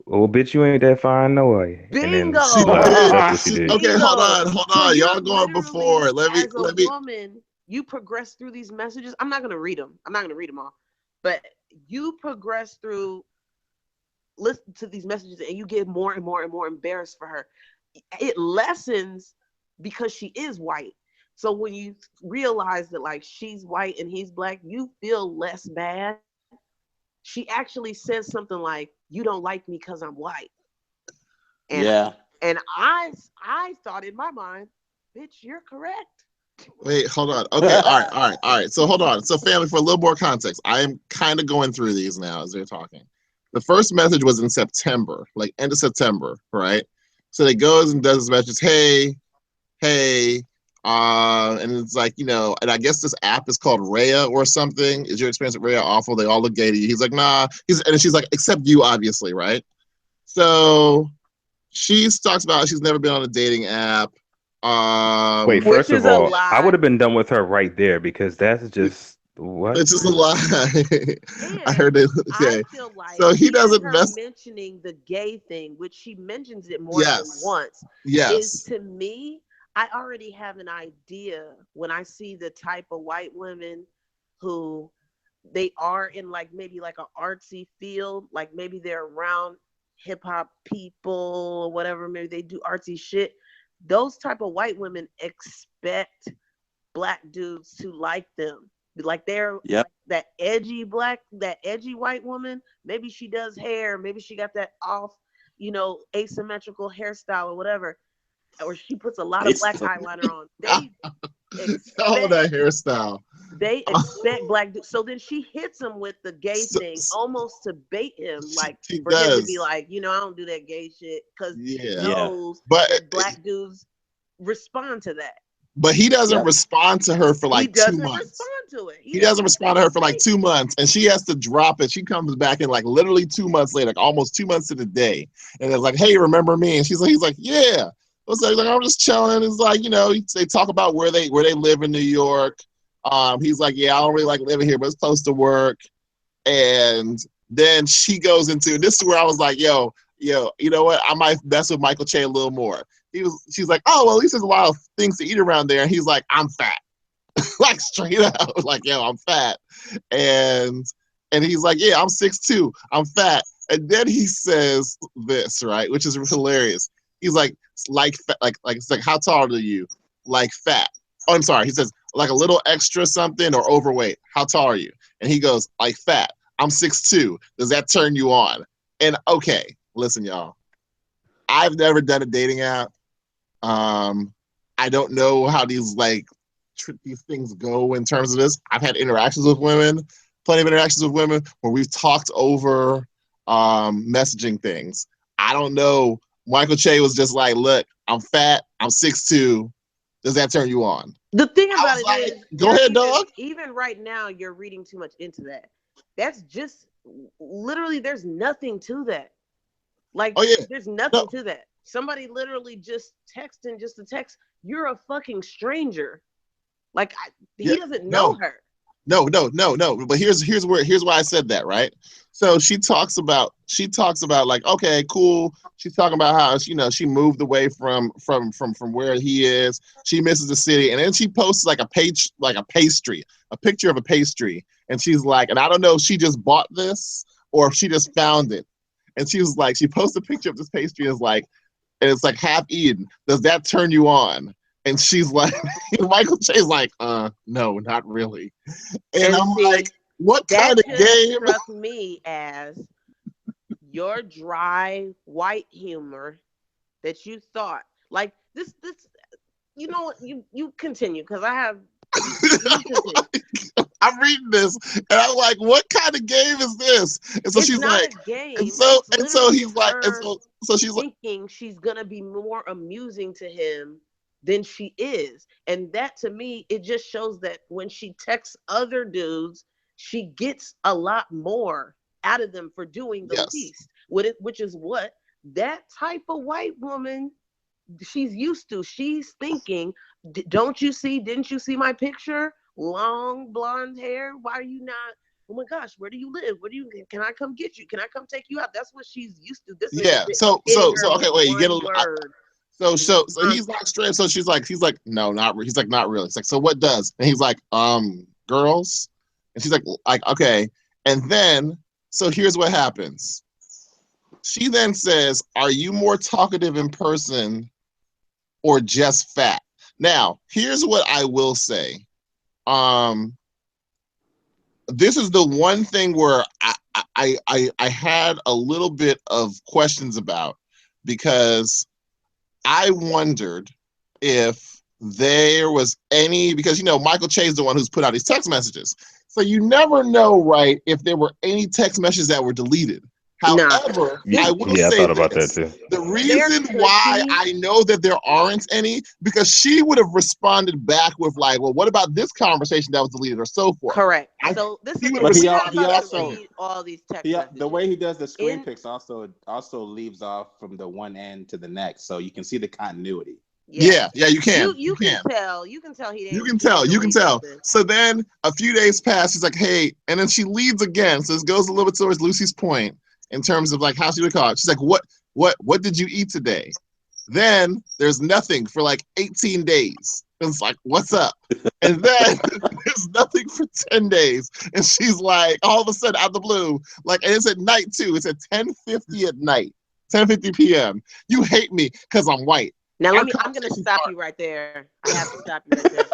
well, bitch, you ain't that fine, no way. And then She Bingo. left. did. That's what she did. Okay, Bingo. hold So on. you're Y'all going literally, before. as a Let me. woman, you progress through these messages. I'm not gonna read them. I'm not gonna read them all, but you progress through, listen to these messages, and you get more and more and more embarrassed for her. It lessens because she is white. So when you realize that like she's white and he's black, you feel less bad. She actually says something like, "You don't like me because I'm white," and Yeah. I thought in my mind, "Bitch, you're correct." Wait, hold on. Okay, all right. So hold on. So family, for a little more context, I am kind of going through these now as they're talking. The first message was in September, like end of September, right? So they goes and does this message, hey, and it's like, and I guess this app is called Rhea or something. Is your experience at Rhea awful? They all look gay to you. He's like, nah. And she's like, except you, obviously, right? So she talks about she's never been on a dating app. Wait, Which first is of a all, I would lie. have been done with her right there because that's just what? It's just a lie. I And heard it. I Okay. feel like So he even doesn't her mess. mentioning the gay thing, which she mentions it more than Yes. once, is Yes. to me, I already have an idea when I see the type of white women who they are in like maybe like an artsy field, like maybe they're around hip hop people or whatever, maybe they do artsy shit. Those type of white women expect black dudes to like them. Like they're Yep. that edgy white woman. Maybe she does hair, maybe she got that off, asymmetrical hairstyle or whatever. Or she puts a lot of It's black eyeliner on. Oh, Expect that hairstyle. they expect black dudes. So then she hits him with the gay So, thing, almost to bait him, like she for him to be does. like, I don't do that gay shit, because he Yeah. yeah. knows But that black dudes respond to that. he doesn't Yep. respond to her for He like two doesn't months. respond to it. He He doesn't doesn't respond say to her for like anything. 2 months, and she has to drop it. She comes back in like literally 2 months later, like almost 2 months to the day, and it's like, "Hey, remember me?" And he's like, "Yeah." It's like I'm just chilling. It's like they talk about where they live in New York. He's like, "Yeah, I don't really like living here, but it's close to work." And then she goes into this is where I was like, yo, you know what? I might mess with Michael Che a little more. She's like, oh, well, at least there's a lot of things to eat around there. And he's like, I'm fat. Like straight up, like, yo, I'm fat. And he's like, yeah, I'm 6'2", I'm fat. And then he says this, right, which is hilarious. He's like fat, like it's like, how tall are you? Like fat. Oh, I'm sorry. He says like a little extra something or overweight. How tall are you? And he goes like fat. I'm 6'2". Does that turn you on? And okay, listen, y'all. I've never done a dating app. Um, I don't know how these things go in terms of this. I've had interactions with women, plenty of interactions with women where we've talked over messaging things. I don't know. Michael Che was just like, look, I'm fat, I'm 6'2". Does that turn you on? The thing I about was it like, is, go ahead, dog. even right now, you're reading too much into that. That's just literally, there's nothing to that. Like, Oh yeah. there's No, nothing to that. Somebody literally just texting just to text. You're a fucking stranger. Like, yeah. he doesn't know No. her. No. But here's why I said that, right? So she talks about like, okay, cool. She's talking about how she moved away from where he is. She misses the city, and then she posts like a pastry, a picture of a pastry, and she's like, and I don't know if she just bought this or if she just found it, and she was like, she posted a picture of this pastry, and it's like half eaten. Does that turn you on? And she's like, Michael Che's like, no, not really. And And I'm like, see, what kind that of just game? struck me as your dry white humor that you thought, like, this you continue, because I have you continue. I'm reading this, and I'm like, what kind of game is this? And so It's she's not like, a and game. so It's and so literally he's like, and her so she's like, thinking she's gonna be more amusing to him than she is. And that, to me, it just shows that when she texts other dudes, she gets a lot more out of them for doing the yes, least, which is what that type of white woman she's used to. She's thinking, don't you see? Didn't you see my picture? Long blonde hair. Why are you not? oh my gosh, where do you live? Can I come get you? Can I come take you out? That's what she's used to. This Yeah. So okay, wait, you get a word. So he's like straight. So he's like, no, not. He's like, not really. It's like, so what does? And he's like, girls. And she's like, okay. And then, so here's what happens. She then says, are you more talkative in person or just fat? Now, here's what I will say. This is the one thing where I had a little bit of questions about, because I wondered if there was any, because, Michael Che is the one who's put out these text messages. So you never know, right, if there were any text messages that were deleted. However, I will say I thought about that too. The reason why I know that there aren't any, because she would have responded back with like, well, what about this conversation that was deleted or so forth. Correct. So this is but he also read all these text messages. The way he does the screen picks also leaves off from the one end to the next, so you can see the continuity. Yeah, you can. You can tell. You can tell he didn't. You can tell. So then a few days pass. She's like, hey, and then she leads again. So this goes a little bit towards Lucy's point in terms of like how she would call it. She's like, what did you eat today? Then there's nothing for like 18 days. It's like, what's up? And then there's nothing for 10 days. And she's like, all of a sudden, out of the blue, like, and it's at night too. It's at 10:50 at night, 10:50 p.m. You hate me because I'm white. Now I'm going to stop you right there. I have to stop you right there.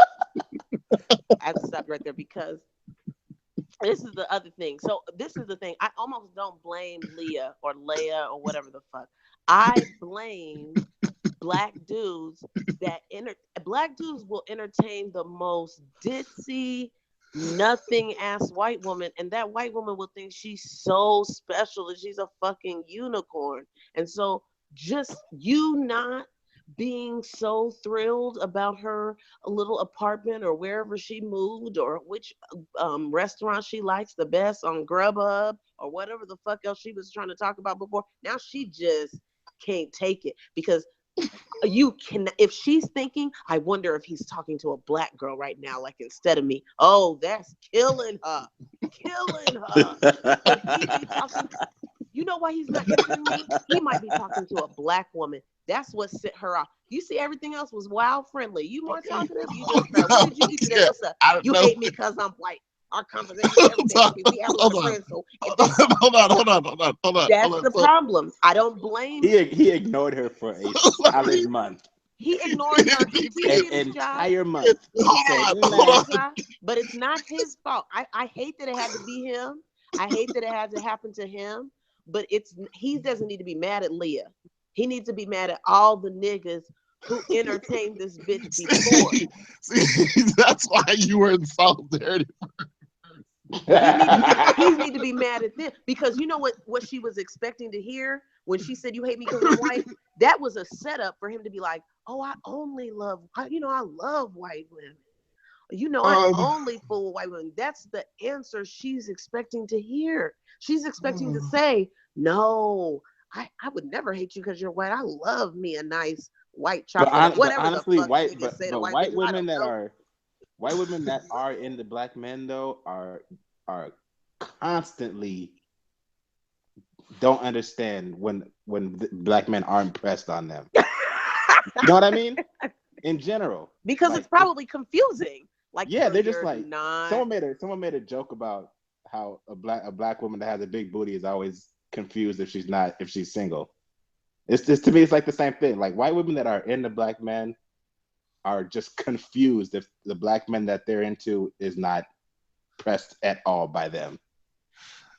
I have to stop you right there because this is the other thing. So this is the thing. I almost don't blame Leah or whatever the fuck. I blame black dudes black dudes will entertain the most ditzy, nothing ass white woman, and that white woman will think she's so special that she's a fucking unicorn. And so just you not being so thrilled about her little apartment or wherever she moved or which restaurant she likes the best on Grubhub or whatever the fuck else she was trying to talk about before. Now she just can't take it because you can. If she's thinking, I wonder if he's talking to a black girl right now, like instead of me. Oh, that's killing her. But he be talking. You know why he's not answering me? He might be talking to a black woman. That's what set her off. You see, everything else was wild friendly. You more talkative. You just what did you eat today? What's up? You hate me because I'm white. Our conversation, everything. We have a friend. So hold on. That's the problem. I don't blame. He ignored her for a solid month. He ignored her. He did his entire month. But it's not his fault. I hate that it had to be him. I hate that it had to happen to him. But he doesn't need to be mad at Leah. He needs to be mad at all the niggas who entertained this bitch before. See, that's why you were in solidarity. He need to be mad at them because you know what she was expecting to hear when she said you hate me because I'm white. That was a setup for him to be like, oh, I love white women. I only fool with white women. That's the answer she's expecting to hear. She's expecting to say, no, I would never hate you because you're white. I love me a nice white chocolate. Whatever honestly, the fuck white women that are into black men though are constantly don't understand when black men aren't pressed on them. You know what I mean? In general, because it's probably confusing. Like, yeah, they're just like someone made a joke about how a black woman that has a big booty is always confused if she's single. It's just, to me, it's like the same thing. Like white women that are into black men are just confused if the black men that they're into is not pressed at all by them.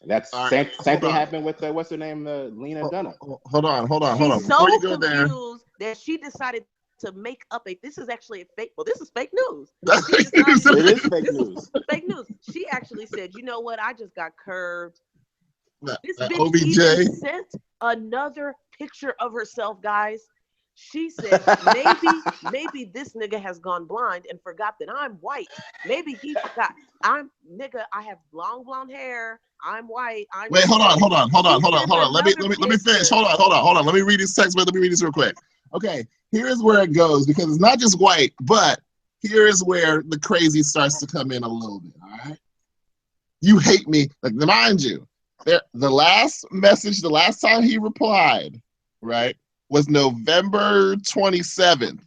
And that's same thing happened with what's her name, Lena Dunham. Hold on. She's so confused that she decided to make up this is actually a fake. Well, this is fake news. It is fake news. Fake news. She actually said, "You know what? I just got curved." This bitch OBJ even sent another picture of herself, guys. She said, maybe this nigga has gone blind and forgot that I'm white. Maybe he forgot. I have long blonde hair. I'm white. Wait, hold on. Let me finish. Hold on. Let me read this text, but let me read this real quick. Okay, here's where it goes, because it's not just white, but here is where the crazy starts to come in a little bit, all right? You hate me. Like, mind you, the last message, the last time he replied, right, was November 27th.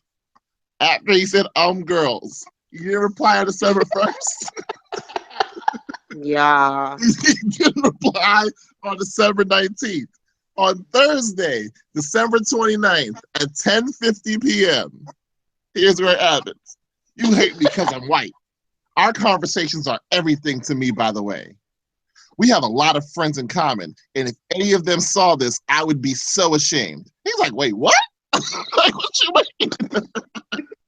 After he said, girls. You didn't reply on December 1st. Yeah. He didn't reply on December 19th. On Thursday, December 29th at 10:50 p.m., here's where it happens. You hate me because I'm white. Our conversations are everything to me, by the way. We have a lot of friends in common, and if any of them saw this, I would be so ashamed. He's like, wait, what? Like, what you mean?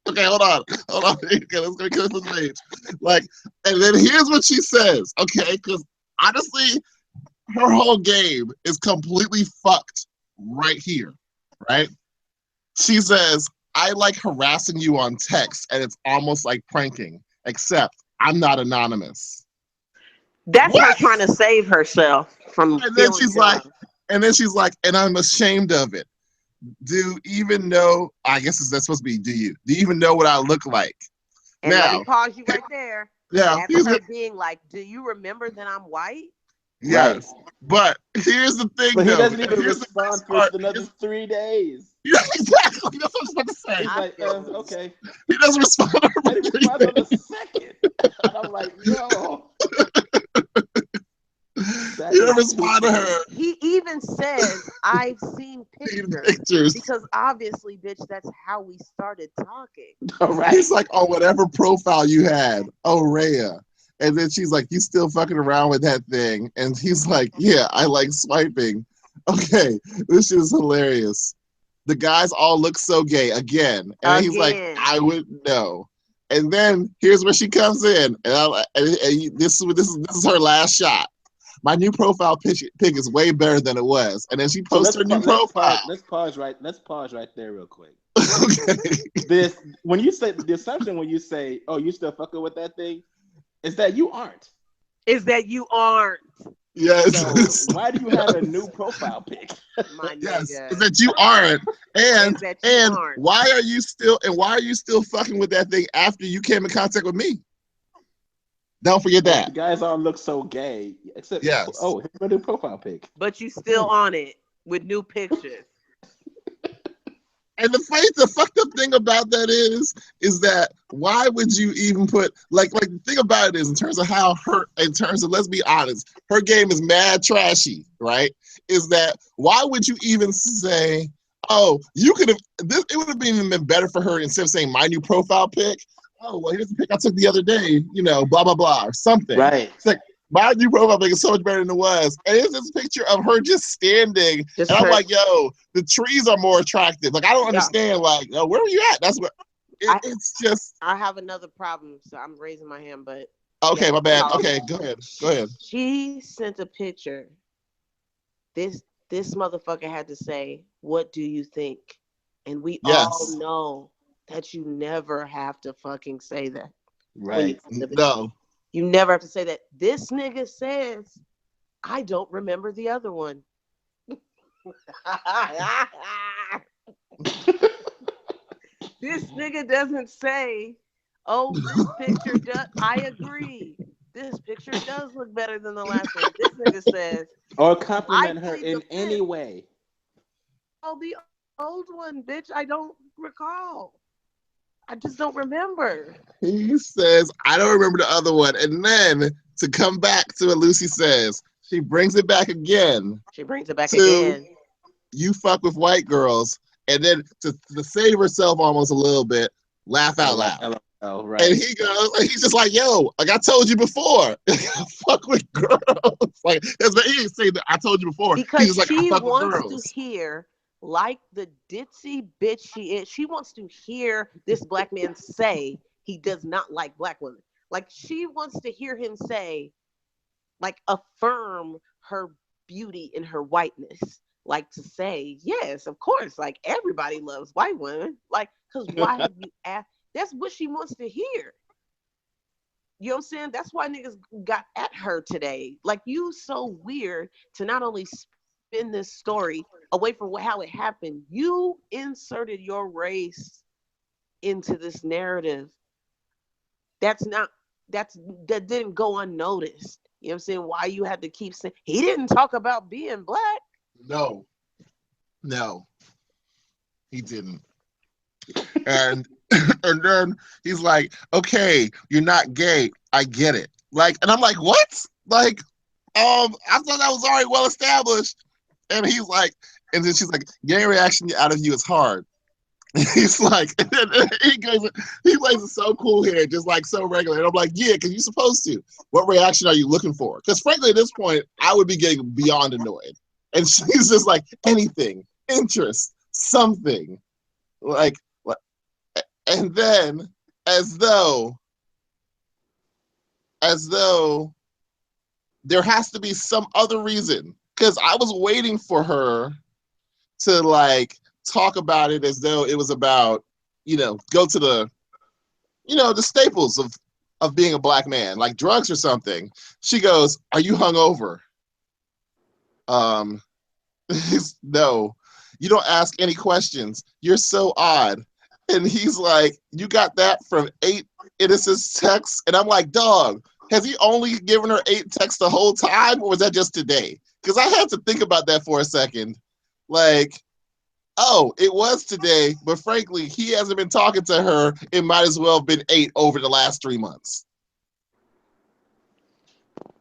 Okay, hold on. Okay, let's go to the page. Like, and then here's what she says, okay? Because honestly, her whole game is completely fucked right here, right? She says, I like harassing you on text, and it's almost like pranking, except I'm not anonymous. That's what? Her trying to save herself from and then she's like, and I'm ashamed of it. Do you even know, I guess that's supposed to be, do you even know what I look like? And now, let me pause you right there. Yeah. That's her being like, do you remember that I'm white? Yes. Right. But here's the thing, but he doesn't even respond for another 3 days. Yeah, exactly. That's what I was about to say. He's like, okay. He doesn't respond for he responds on the second. And I'm like, yo. He doesn't respond to her. He even says, I've seen pictures. Because obviously, bitch, that's how we started talking. All right. He's like, on whatever profile you had. Oh, Rhea. And then she's like, you still fucking around with that thing? And he's like, yeah, I like swiping. Okay, this shit is hilarious. The guys all look so gay again. And he's like, I wouldn't know. And then here's where she comes in. And this is her last shot. My new profile pic is way better than it was. And then she posts her new profile. Let's pause right there real quick. Okay. When you say the assumption when you say, oh, you still fucking with that thing, is that you aren't. Yes. So why do you have a new profile pic? Yes, is that you aren't. And why are you still fucking with that thing after you came in contact with me? Don't forget that. The guys all look so gay. Except, yes. Oh, here's my new profile pic. But you still on it with new pictures. And the fucked up thing about that is that why would you even put like the thing about it is in terms of let's be honest, her game is mad trashy, right? Is that why would you even say, oh, you could have it would have even been better for her instead of saying my new profile pic. Oh, well, here's the pic I took the other day, blah blah blah or something. Right. It's like my new profile pic is so much better than it was. And it's this picture of her just standing. And I'm like, yo, the trees are more attractive. Like, I don't understand. Like, where were you at? That's what it's just. I have another problem. So I'm raising my hand, but. Okay, my bad. Okay, go ahead. She sent a picture. This motherfucker had to say, what do you think? And we all know that you never have to fucking say that. Right. No. You never have to say that. This nigga says, I don't remember the other one. This nigga doesn't say, oh, this picture does. I agree. This picture does look better than the last one. This nigga says. Or compliment her in any way. Oh, the old one, bitch. I don't recall. I just don't remember. He says, I don't remember the other one. And then to come back to what Lucy says, she brings it back again. You fuck with white girls. And then to save herself almost a little bit, laugh out loud. Oh, right. And he's just like, yo, like I told you before, fuck with girls. Like, he didn't say that I told you before. Because he's like, she I fuck wants with girls. to hear, like the ditzy bitch she is, she wants to hear this black man say he does not like black women. Like, she wants to hear him say, like, affirm her beauty and her whiteness. Like, to say, yes, of course, like, everybody loves white women. Like, because why have you asked? That's what she wants to hear. You know what I'm saying? That's why niggas got at her today. Like, you so weird to not only spin this story away from how it happened, you inserted your race into this narrative. That didn't go unnoticed. You know what I'm saying? Why you had to keep saying he didn't talk about being black? No, he didn't. And and then he's like, okay, you're not gay. I get it. Like, and I'm like, what? Like, I thought that was already well established. And he's like, and then she's like, gay reaction out of you is hard. He's like, he goes, he plays it so cool here, just like so regular. And I'm like, yeah, because you're supposed to. What reaction are you looking for? Because frankly, at this point, I would be getting beyond annoyed. And she's just like, anything, interest, something. Like, and then as though there has to be some other reason. Because I was waiting for her to like talk about it as though it was about, go to the, the staples of being a black man, like drugs or something. She goes, "Are you hungover?" No, you don't ask any questions. You're so odd. And he's like, "You got that from 8 innocent texts?" And I'm like, dog, has he only given her 8 texts the whole time, or was that just today? Because I had to think about that for a second. Like, oh, it was today, but frankly, he hasn't been talking to her. It might as well have been 8 over the last 3 months.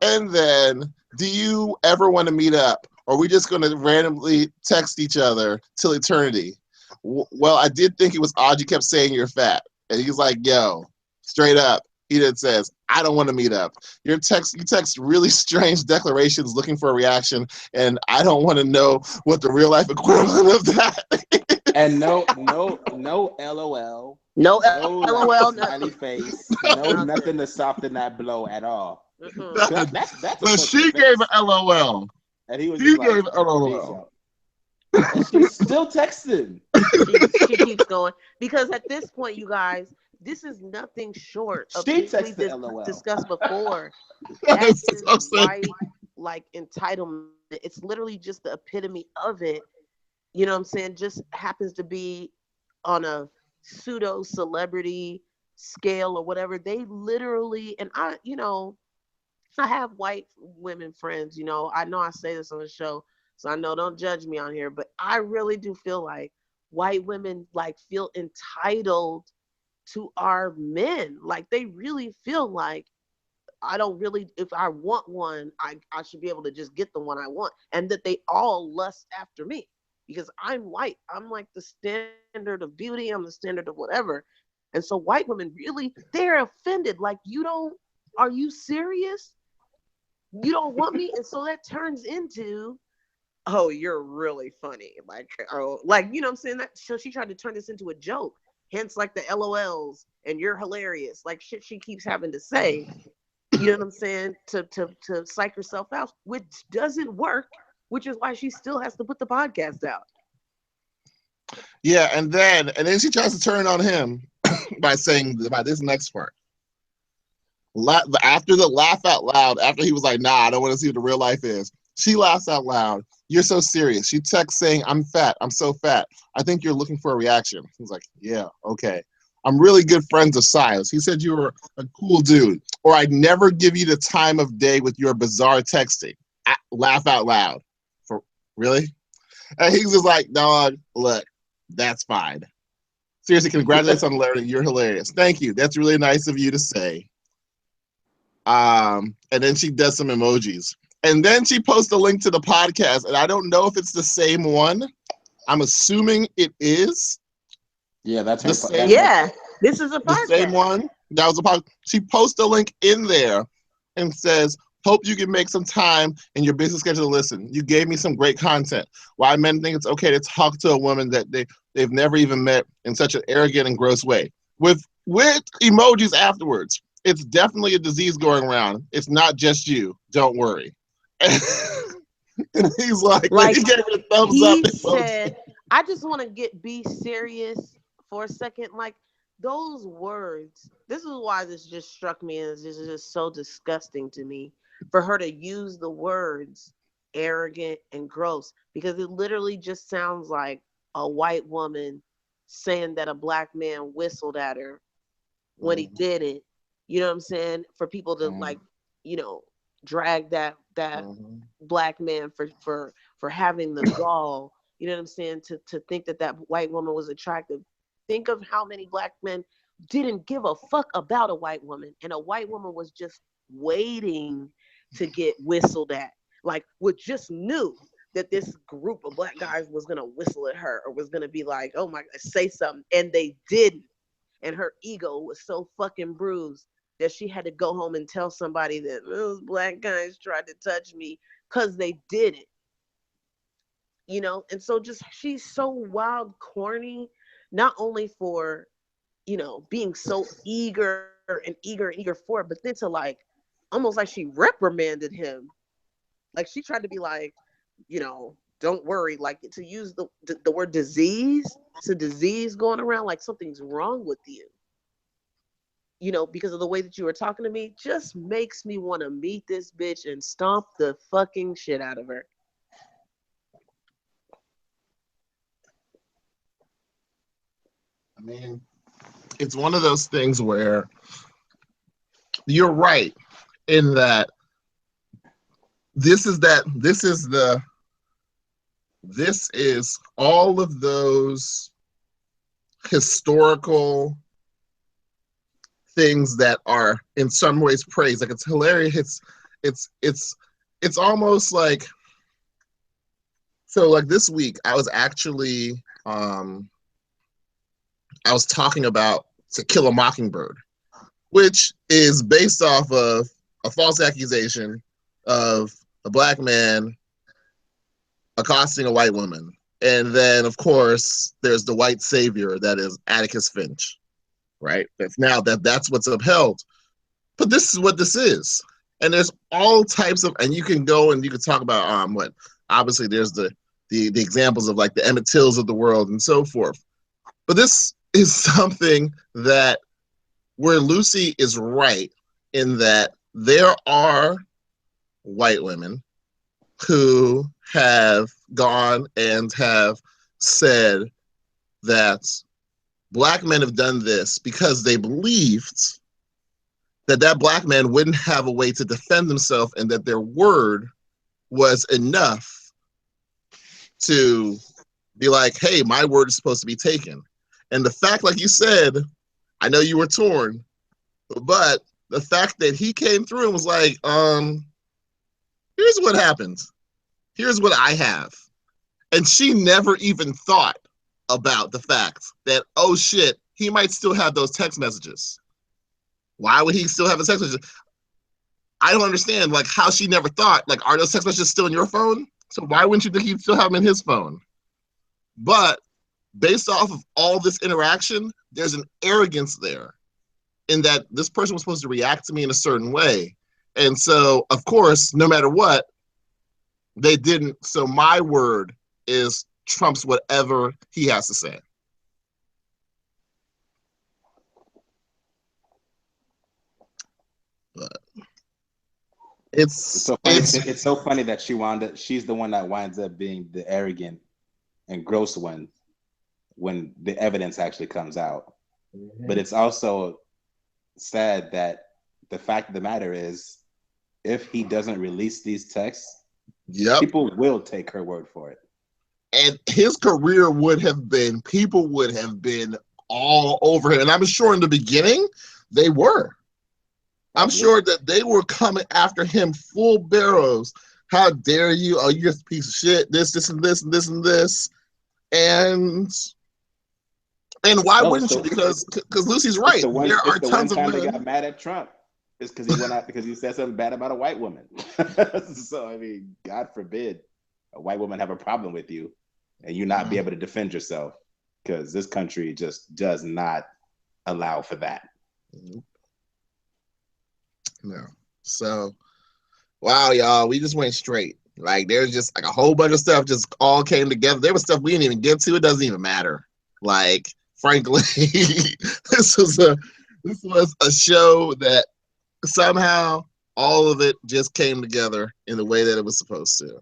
And then, do you ever want to meet up? Or are we just going to randomly text each other till eternity? Well, I did think it was odd you kept saying you're fat. And he's like, yo, straight up. He then says, I don't want to meet up. You text really strange declarations looking for a reaction, and I don't want to know what the real life equivalent of that. And no LOL. No LOL, LOL, smiley face. no, nothing to soften that blow at all. That's but she gave an LOL. And he was He just like, gave an LOL. And she's still texting. She keeps going. Because at this point, you guys, this is nothing short of things we discussed before. That is white, like, entitlement. It's literally just the epitome of it. You know what I'm saying? Just happens to be on a pseudo celebrity scale or whatever. They literally, and I have white women friends, I know I say this on the show, so I know don't judge me on here, but I really do feel like white women like feel entitled to our men. Like they really feel like if I want one, I should be able to just get the one I want, and that they all lust after me because I'm white. I'm like the standard of beauty. I'm the standard of whatever. And so white women really, they're offended. Like, are you serious? You don't want me? And so that turns into, oh, you're really funny. Like, oh, like, you know what I'm saying? So she tried to turn this into a joke. Hence, like the LOLs and you're hilarious. Like shit she keeps having to say. You know what I'm saying? To psych herself out, which doesn't work, which is why she still has to put the podcast out. Yeah, and then she tries to turn on him by saying about this next part. After the laugh out loud, after he was like, nah, I don't want to see what the real life is, she laughs out loud. You're so serious. She texts saying, I'm fat. I'm so fat. I think you're looking for a reaction. He's like, yeah, okay. I'm really good friends of Silas. He said you were a cool dude. Or I'd never give you the time of day with your bizarre texting. Laugh out loud. For really? And he's just like, dog, look, that's fine. Seriously, congratulations on learning. You're hilarious. Thank you. That's really nice of you to say. And then she does some emojis. And then she posts a link to the podcast. And I don't know if it's the same one. I'm assuming it is. Yeah, that's the same. Yeah, this is a podcast. The same one. That was a podcast. She posts a link in there and says, hope you can make some time in your business schedule to listen. You gave me some great content. Why men think it's okay to talk to a woman that they've never even met in such an arrogant and gross way. With emojis afterwards. It's definitely a disease going around. It's not just you. Don't worry. And he's like he gave it a thumbs up. He said, I just want to be serious for a second. Like those words, this is why this just struck me as this is just so disgusting to me for her to use the words arrogant and gross, because it literally just sounds like a white woman saying that a black man whistled at her when he did it. You know what I'm saying? For people to like, drag that black man for having the gall, you know what I'm saying, to think that white woman was attractive. Think of how many black men didn't give a fuck about a white woman, and a white woman was just waiting to get whistled at. Like, would just knew that this group of black guys was gonna whistle at her, or was gonna be like, oh my God, say something, and they didn't. And her ego was so fucking bruised that she had to go home and tell somebody that those black guys tried to touch me, because they did it. You know, and so just she's so wild corny, not only for, you know, being so eager for it, but then to like almost like she reprimanded him. Like she tried to be like, you know, don't worry, like to use the word disease. It's a disease going around, like something's wrong with you. You know, because of the way that you were talking to me, just makes me want to meet this bitch and stomp the fucking shit out of her. I mean, it's one of those things where you're right in that this is all of those historical things that are in some ways praised. Like, it's hilarious. It's almost like, so like this week I was actually I was talking about To Kill a Mockingbird, which is based off of a false accusation of a black man accosting a white woman. And then, of course, there's the white savior that is Atticus Finch, right? That's what's upheld. But this is what this is. And there's all types of, and you can go and you can talk about what, obviously there's the examples of like the Emmett Tills of the world and so forth. But this is something that where Lucy is right in that there are white women who have gone and have said that black men have done this because they believed that black man wouldn't have a way to defend himself, and that their word was enough to be like, hey, my word is supposed to be taken. And the fact, like you said, I know you were torn, but the fact that he came through and was like, here's what happened. Here's what I have. And she never even thought about the fact that, oh shit, he might still have those text messages. Why would he still have the text messages? I don't understand, like, how she never thought, like, are those text messages still in your phone? So why wouldn't you think he'd still have them in his phone? But based off of all this interaction, there's an arrogance there in that this person was supposed to react to me in a certain way. And so, of course, no matter what, they didn't. So my word is trumps whatever he has to say. But it's so funny that she's the one that winds up being the arrogant and gross one when the evidence actually comes out. Mm-hmm. But it's also sad that the fact of the matter is, if he doesn't release these texts, people will take her word for it. And his career people would have been all over him. And I'm sure in the beginning, they were. I'm sure that they were coming after him full barrels. How dare you? Oh, you're just a piece of shit. This, and this, and this, and this. And why wouldn't you? Because Lucy's right. There are tons of men. They got mad at Trump. It's because he went out because he said something bad about a white woman. So, I mean, God forbid a white woman have a problem with you and you not be able to defend yourself, because this country just does not allow for that. No. So, wow, y'all, we just went straight. Like, there's just like a whole bunch of stuff just all came together. There was stuff we didn't even get to. It doesn't even matter. Like, frankly, this was a show that somehow all of it just came together in the way that it was supposed to.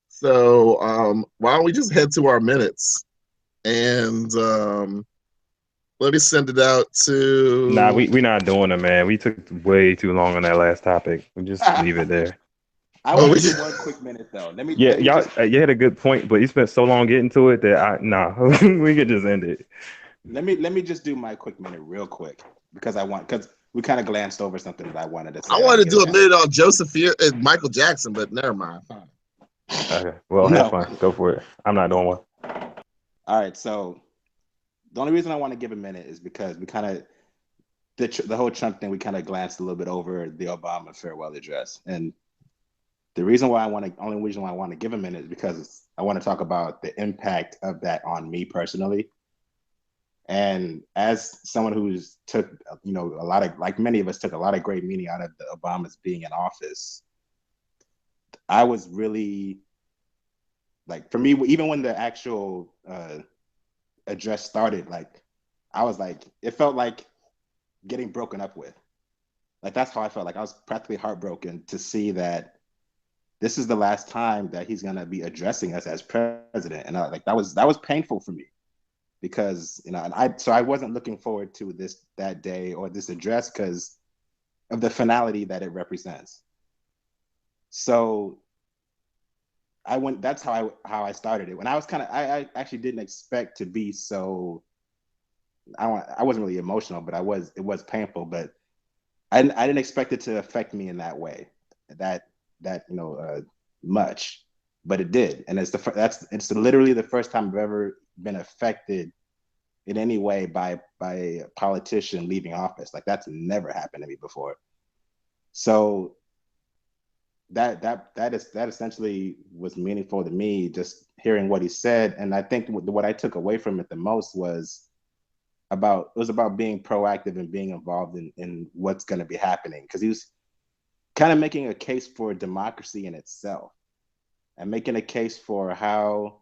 So why don't we just head to our minutes? And Let me send it out to. Nah, we not doing it, man. We took way too long on that last topic. We just leave it there. I want to do one quick minute though. Let me y'all, just. you had a good point, but you spent so long getting to it that we could just end it. Let me just do my quick minute real quick because we kind of glanced over something that I wanted to say. I wanted to do a minute on Joseph and Michael Jackson, but never mind. Okay, well, have fun. Go for it. I'm not doing one. All right, so the only reason I want to give a minute is because we kind of the whole Trump thing. We kind of glanced a little bit over the Obama farewell address, and the only reason why I want to give a minute is because I want to talk about the impact of that on me personally. And as someone who's took, a lot of, like many of us took a lot of great meaning out of the Obamas being in office, I was really, like, for me, even when the actual address started, like, I was like, it felt like getting broken up with. Like, that's how I felt. Like, I was practically heartbroken to see that this is the last time that he's going to be addressing us as president. And that was painful for me. Because and I wasn't looking forward to that day or this address because of the finality that it represents. So that's how I started it. When I was I actually didn't expect to be so. I wasn't really emotional, but it was painful. But I didn't expect it to affect me in that way, that much, but it did, and it's literally the first time I've ever been affected in any way by a politician leaving office. Like, that's never happened to me before. So that essentially was meaningful to me, just hearing what he said. And I think what I took away from it the most was about being proactive and being involved in what's going to be happening, because he was kind of making a case for democracy in itself and making a case for how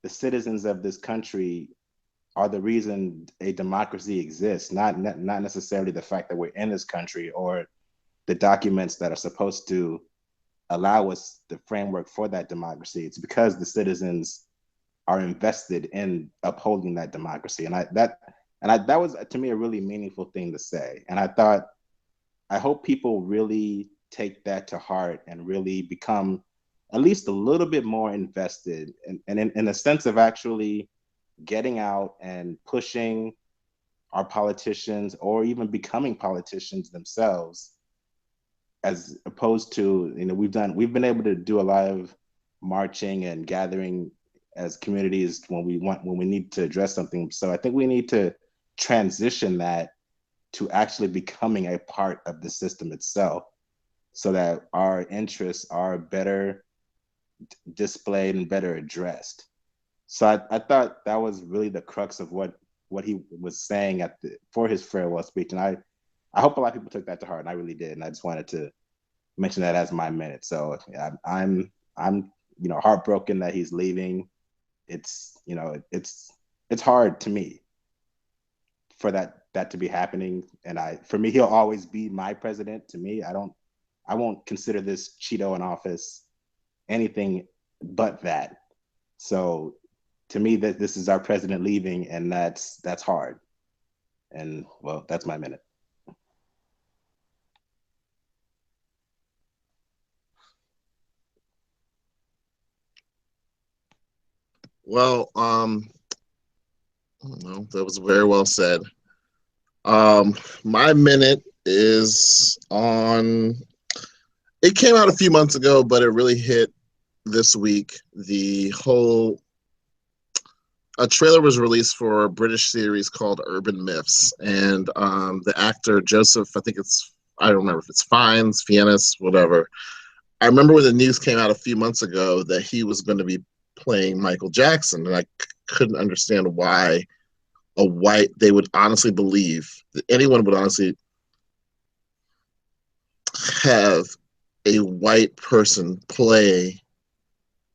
the citizens of this country are the reason a democracy exists, not necessarily the fact that we're in this country or the documents that are supposed to allow us the framework for that democracy. It's because the citizens are invested in upholding that democracy. And that was, to me, a really meaningful thing to say. And I hope people really take that to heart and really become at least a little bit more invested and in a sense of actually getting out and pushing our politicians, or even becoming politicians themselves, as opposed to, we've been able to do a lot of marching and gathering as communities when we need to address something. So I think we need to transition that to actually becoming a part of the system itself, so that our interests are better displayed and better addressed. So I thought that was really the crux of what he was saying for his farewell speech. And I hope a lot of people took that to heart, and I really did. And I just wanted to mention that as my minute. So yeah, I'm heartbroken that he's leaving. It's it's hard to me for that to be happening. And for me, he'll always be my president. To me, I won't consider this Cheeto in office anything but that. So to me, that this is our president leaving, and that's hard. And well, that's my minute. Well, that was very well said. My minute is on. It came out a few months ago, but it really hit this week. A trailer was released for a British series called Urban Myths, and the actor Joseph, I don't remember if it's Fiennes, whatever. I remember when the news came out a few months ago that he was going to be playing Michael Jackson, and I couldn't understand why they would honestly believe that anyone would honestly have a white person play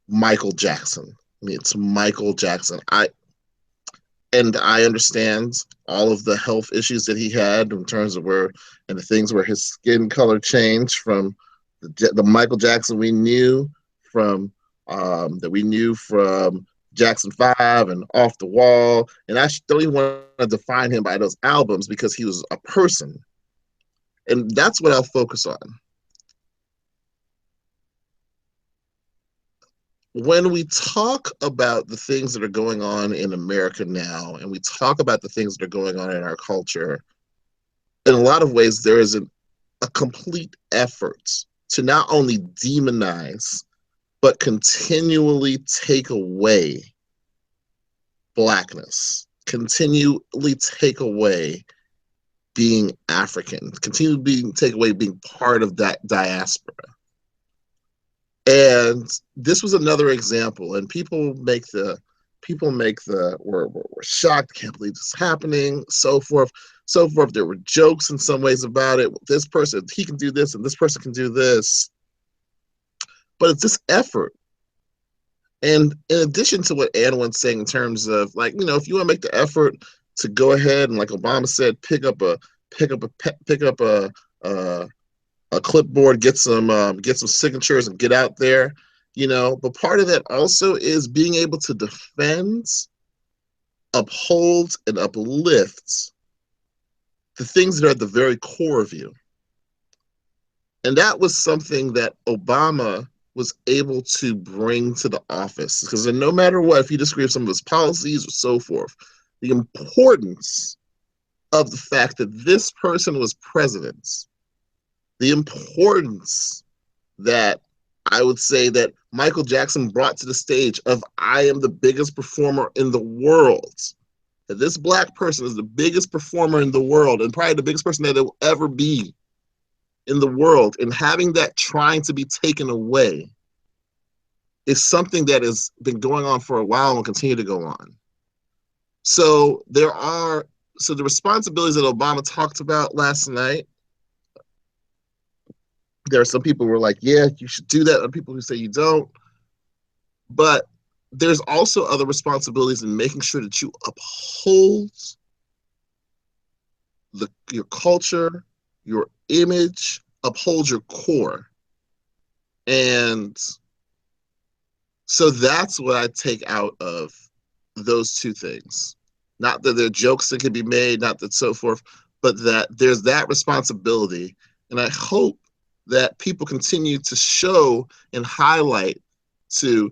Michael Jackson. I mean, it's Michael Jackson. I understand all of the health issues that he had in terms of the things where his skin color changed from the Michael Jackson we knew from Jackson 5 and Off the Wall. And I don't even want to define him by those albums because he was a person. And that's what I'll focus on. When we talk about the things that are going on in America now, and we talk about the things that are going on in our culture, in a lot of ways, there is a complete effort to not only demonize, but continually take away Blackness, continually take away being African, continually take away being part of that diaspora. And this was another example. And people make the we're shocked, can't believe this is happening, so forth, so forth. There were jokes in some ways about it. This person, he can do this, and this person can do this. But it's this effort. And in addition to what Anwan's saying in terms of, like, you know, if you want to make the effort to go ahead and, like Obama said, pick up a clipboard, get some signatures, and get out there, you know. But part of that also is being able to defend, uphold, and uplift the things that are at the very core of you. And that was something that Obama was able to bring to the office, because no matter what, if you disagree with some of his policies or so forth, the importance of the fact that this person was president, the importance that I would say that Michael Jackson brought to the stage of, I am the biggest performer in the world, that this Black person is the biggest performer in the world and probably the biggest person that there will ever be in the world, and having that trying to be taken away is something that has been going on for a while and will continue to go on. So the responsibilities that Obama talked about last night, there are some people who were like, yeah, you should do that. Other people who say you don't. But there's also other responsibilities in making sure that you uphold your culture, your image, uphold your core. And so that's what I take out of those two things. Not that there are jokes that can be made, not that so forth, but that there's that responsibility. And I hope that people continue to show and highlight to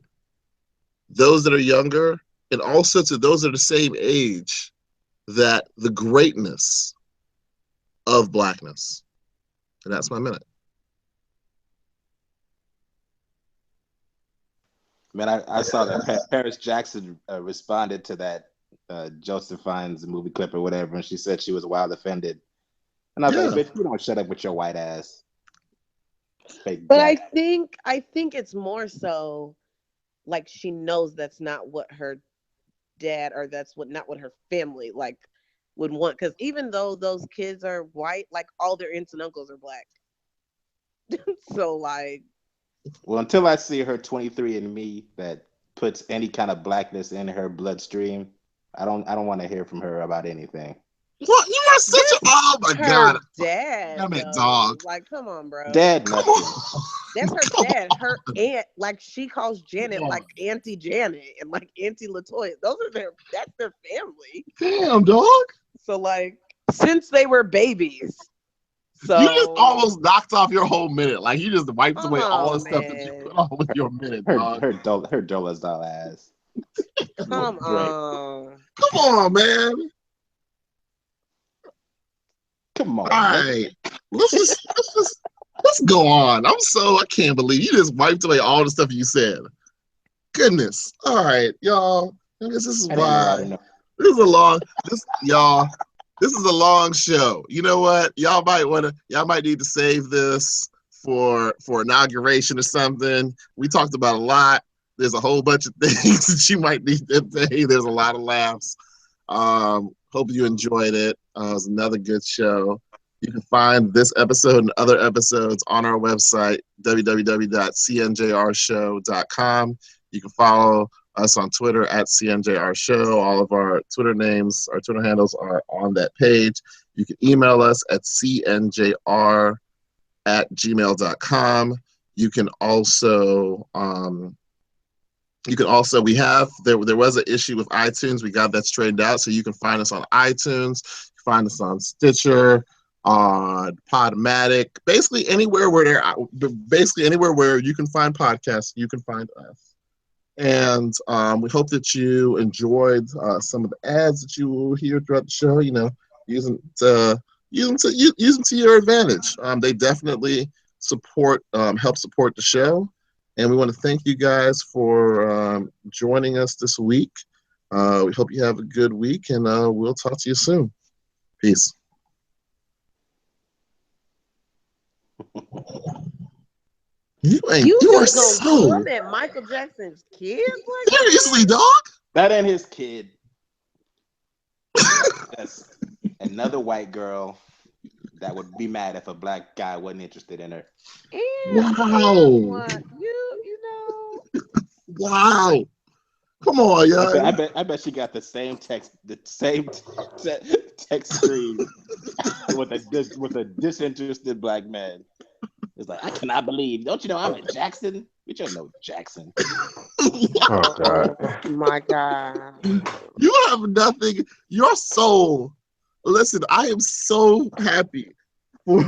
those that are younger and also to those that are the same age that the greatness of Blackness. And that's my minute. Man, I saw that Paris Jackson responded to that Joseph Fiennes movie clip or whatever, and she said she was wild offended. And I was like, bitch, you don't shut up with your white ass. Fake but I think it's more so like she knows that's not what her dad, or that's not what her family like would want, because even though those kids are white, like all their aunts and uncles are Black. So like, well, until I see her 23andMe that puts any kind of Blackness in her bloodstream, I don't want to hear from her about anything. What? You are such a, oh my God. Dad, damn it, dog. Like, come on, bro. Dad, come on. That's her dad. Her aunt, like, she calls Janet like Auntie Janet and like Auntie Latoya. That's their family. Damn, dog. So like, since they were babies. So you just almost knocked off your whole minute. Like, you just wiped away all the stuff that you put on with your minute, dog. Her Dola's doll ass. Come on. Come on, man. Come on. All right. Let's go on. I can't believe you just wiped away all the stuff you said. Goodness. All right, y'all. I guess this is why. This is a long show. You know what? Y'all might need to save this for inauguration or something. We talked about a lot. There's a whole bunch of things that you might need to say. There's a lot of laughs. Hope you enjoyed it. It was another good show. You can find this episode and other episodes on our website, www.cnjrshow.com. You can follow us on Twitter at CNJR Show. All of our Twitter names, our Twitter handles are on that page. You can email us at cnjr@gmail.com. You can also You can also, there was an issue with iTunes. We got that straightened out, so you can find us on iTunes, find us on Stitcher, on Podmatic, basically anywhere where you can find podcasts, you can find us. And we hope that you enjoyed some of the ads that you will hear throughout the show. Use them to your advantage. They definitely help support the show. And we want to thank you guys for joining us this week. We hope you have a good week, and we'll talk to you soon. Peace. You are so come at Michael Jackson's kids. Seriously, dog. That ain't his kid. That's another white girl that would be mad if a black guy wasn't interested in her. Wow. You know. Wow. Come on, y'all. I bet she got the same text screen with a disinterested black man. It's like, I cannot believe. Don't you know I'm a Jackson? We don't know Jackson. Oh God. Oh my God. You have nothing. Your soul. Listen, I am so happy for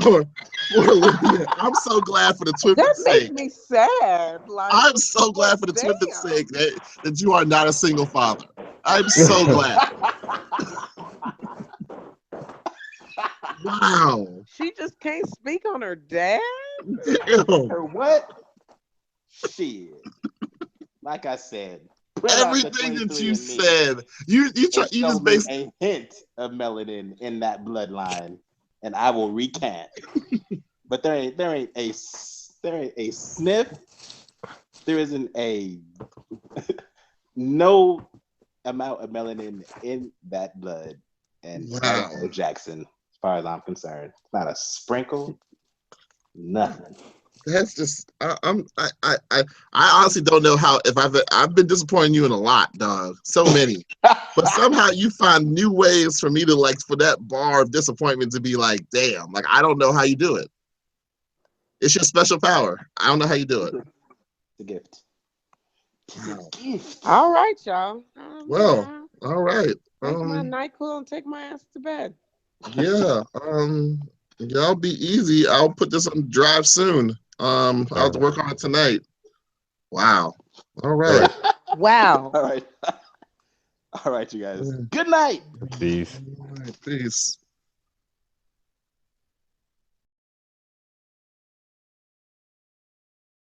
Olivia. I'm so glad for the Twinfit's sake. That makes me sad. I'm so glad for the Twinfit's sake that you are not a single father. I'm so glad. Wow. She just can't speak on her dad? Damn. Her what? Shit. Like I said, everything that you said, you just basically a hint of melanin in that bloodline, and I will recant. But there ain't a sniff. There isn't a no amount of melanin in that blood, and wow. Jackson, as far as I'm concerned, not a sprinkle, nothing. That's just I honestly don't know how if I've been disappointing you in a lot, dog. So many. But somehow you find new ways for me to for that bar of disappointment to be like, damn, I don't know how you do it. It's your special power. I don't know how you do it. It's a gift. It's a gift. All right, y'all. Well, all right. Take my NyQuil and take my ass to bed. Yeah. Y'all be easy. I'll put this on drive soon. I'll have to work on it tonight. Wow. All right. Wow. All right. All right, you guys. Good night. Peace. All right, peace.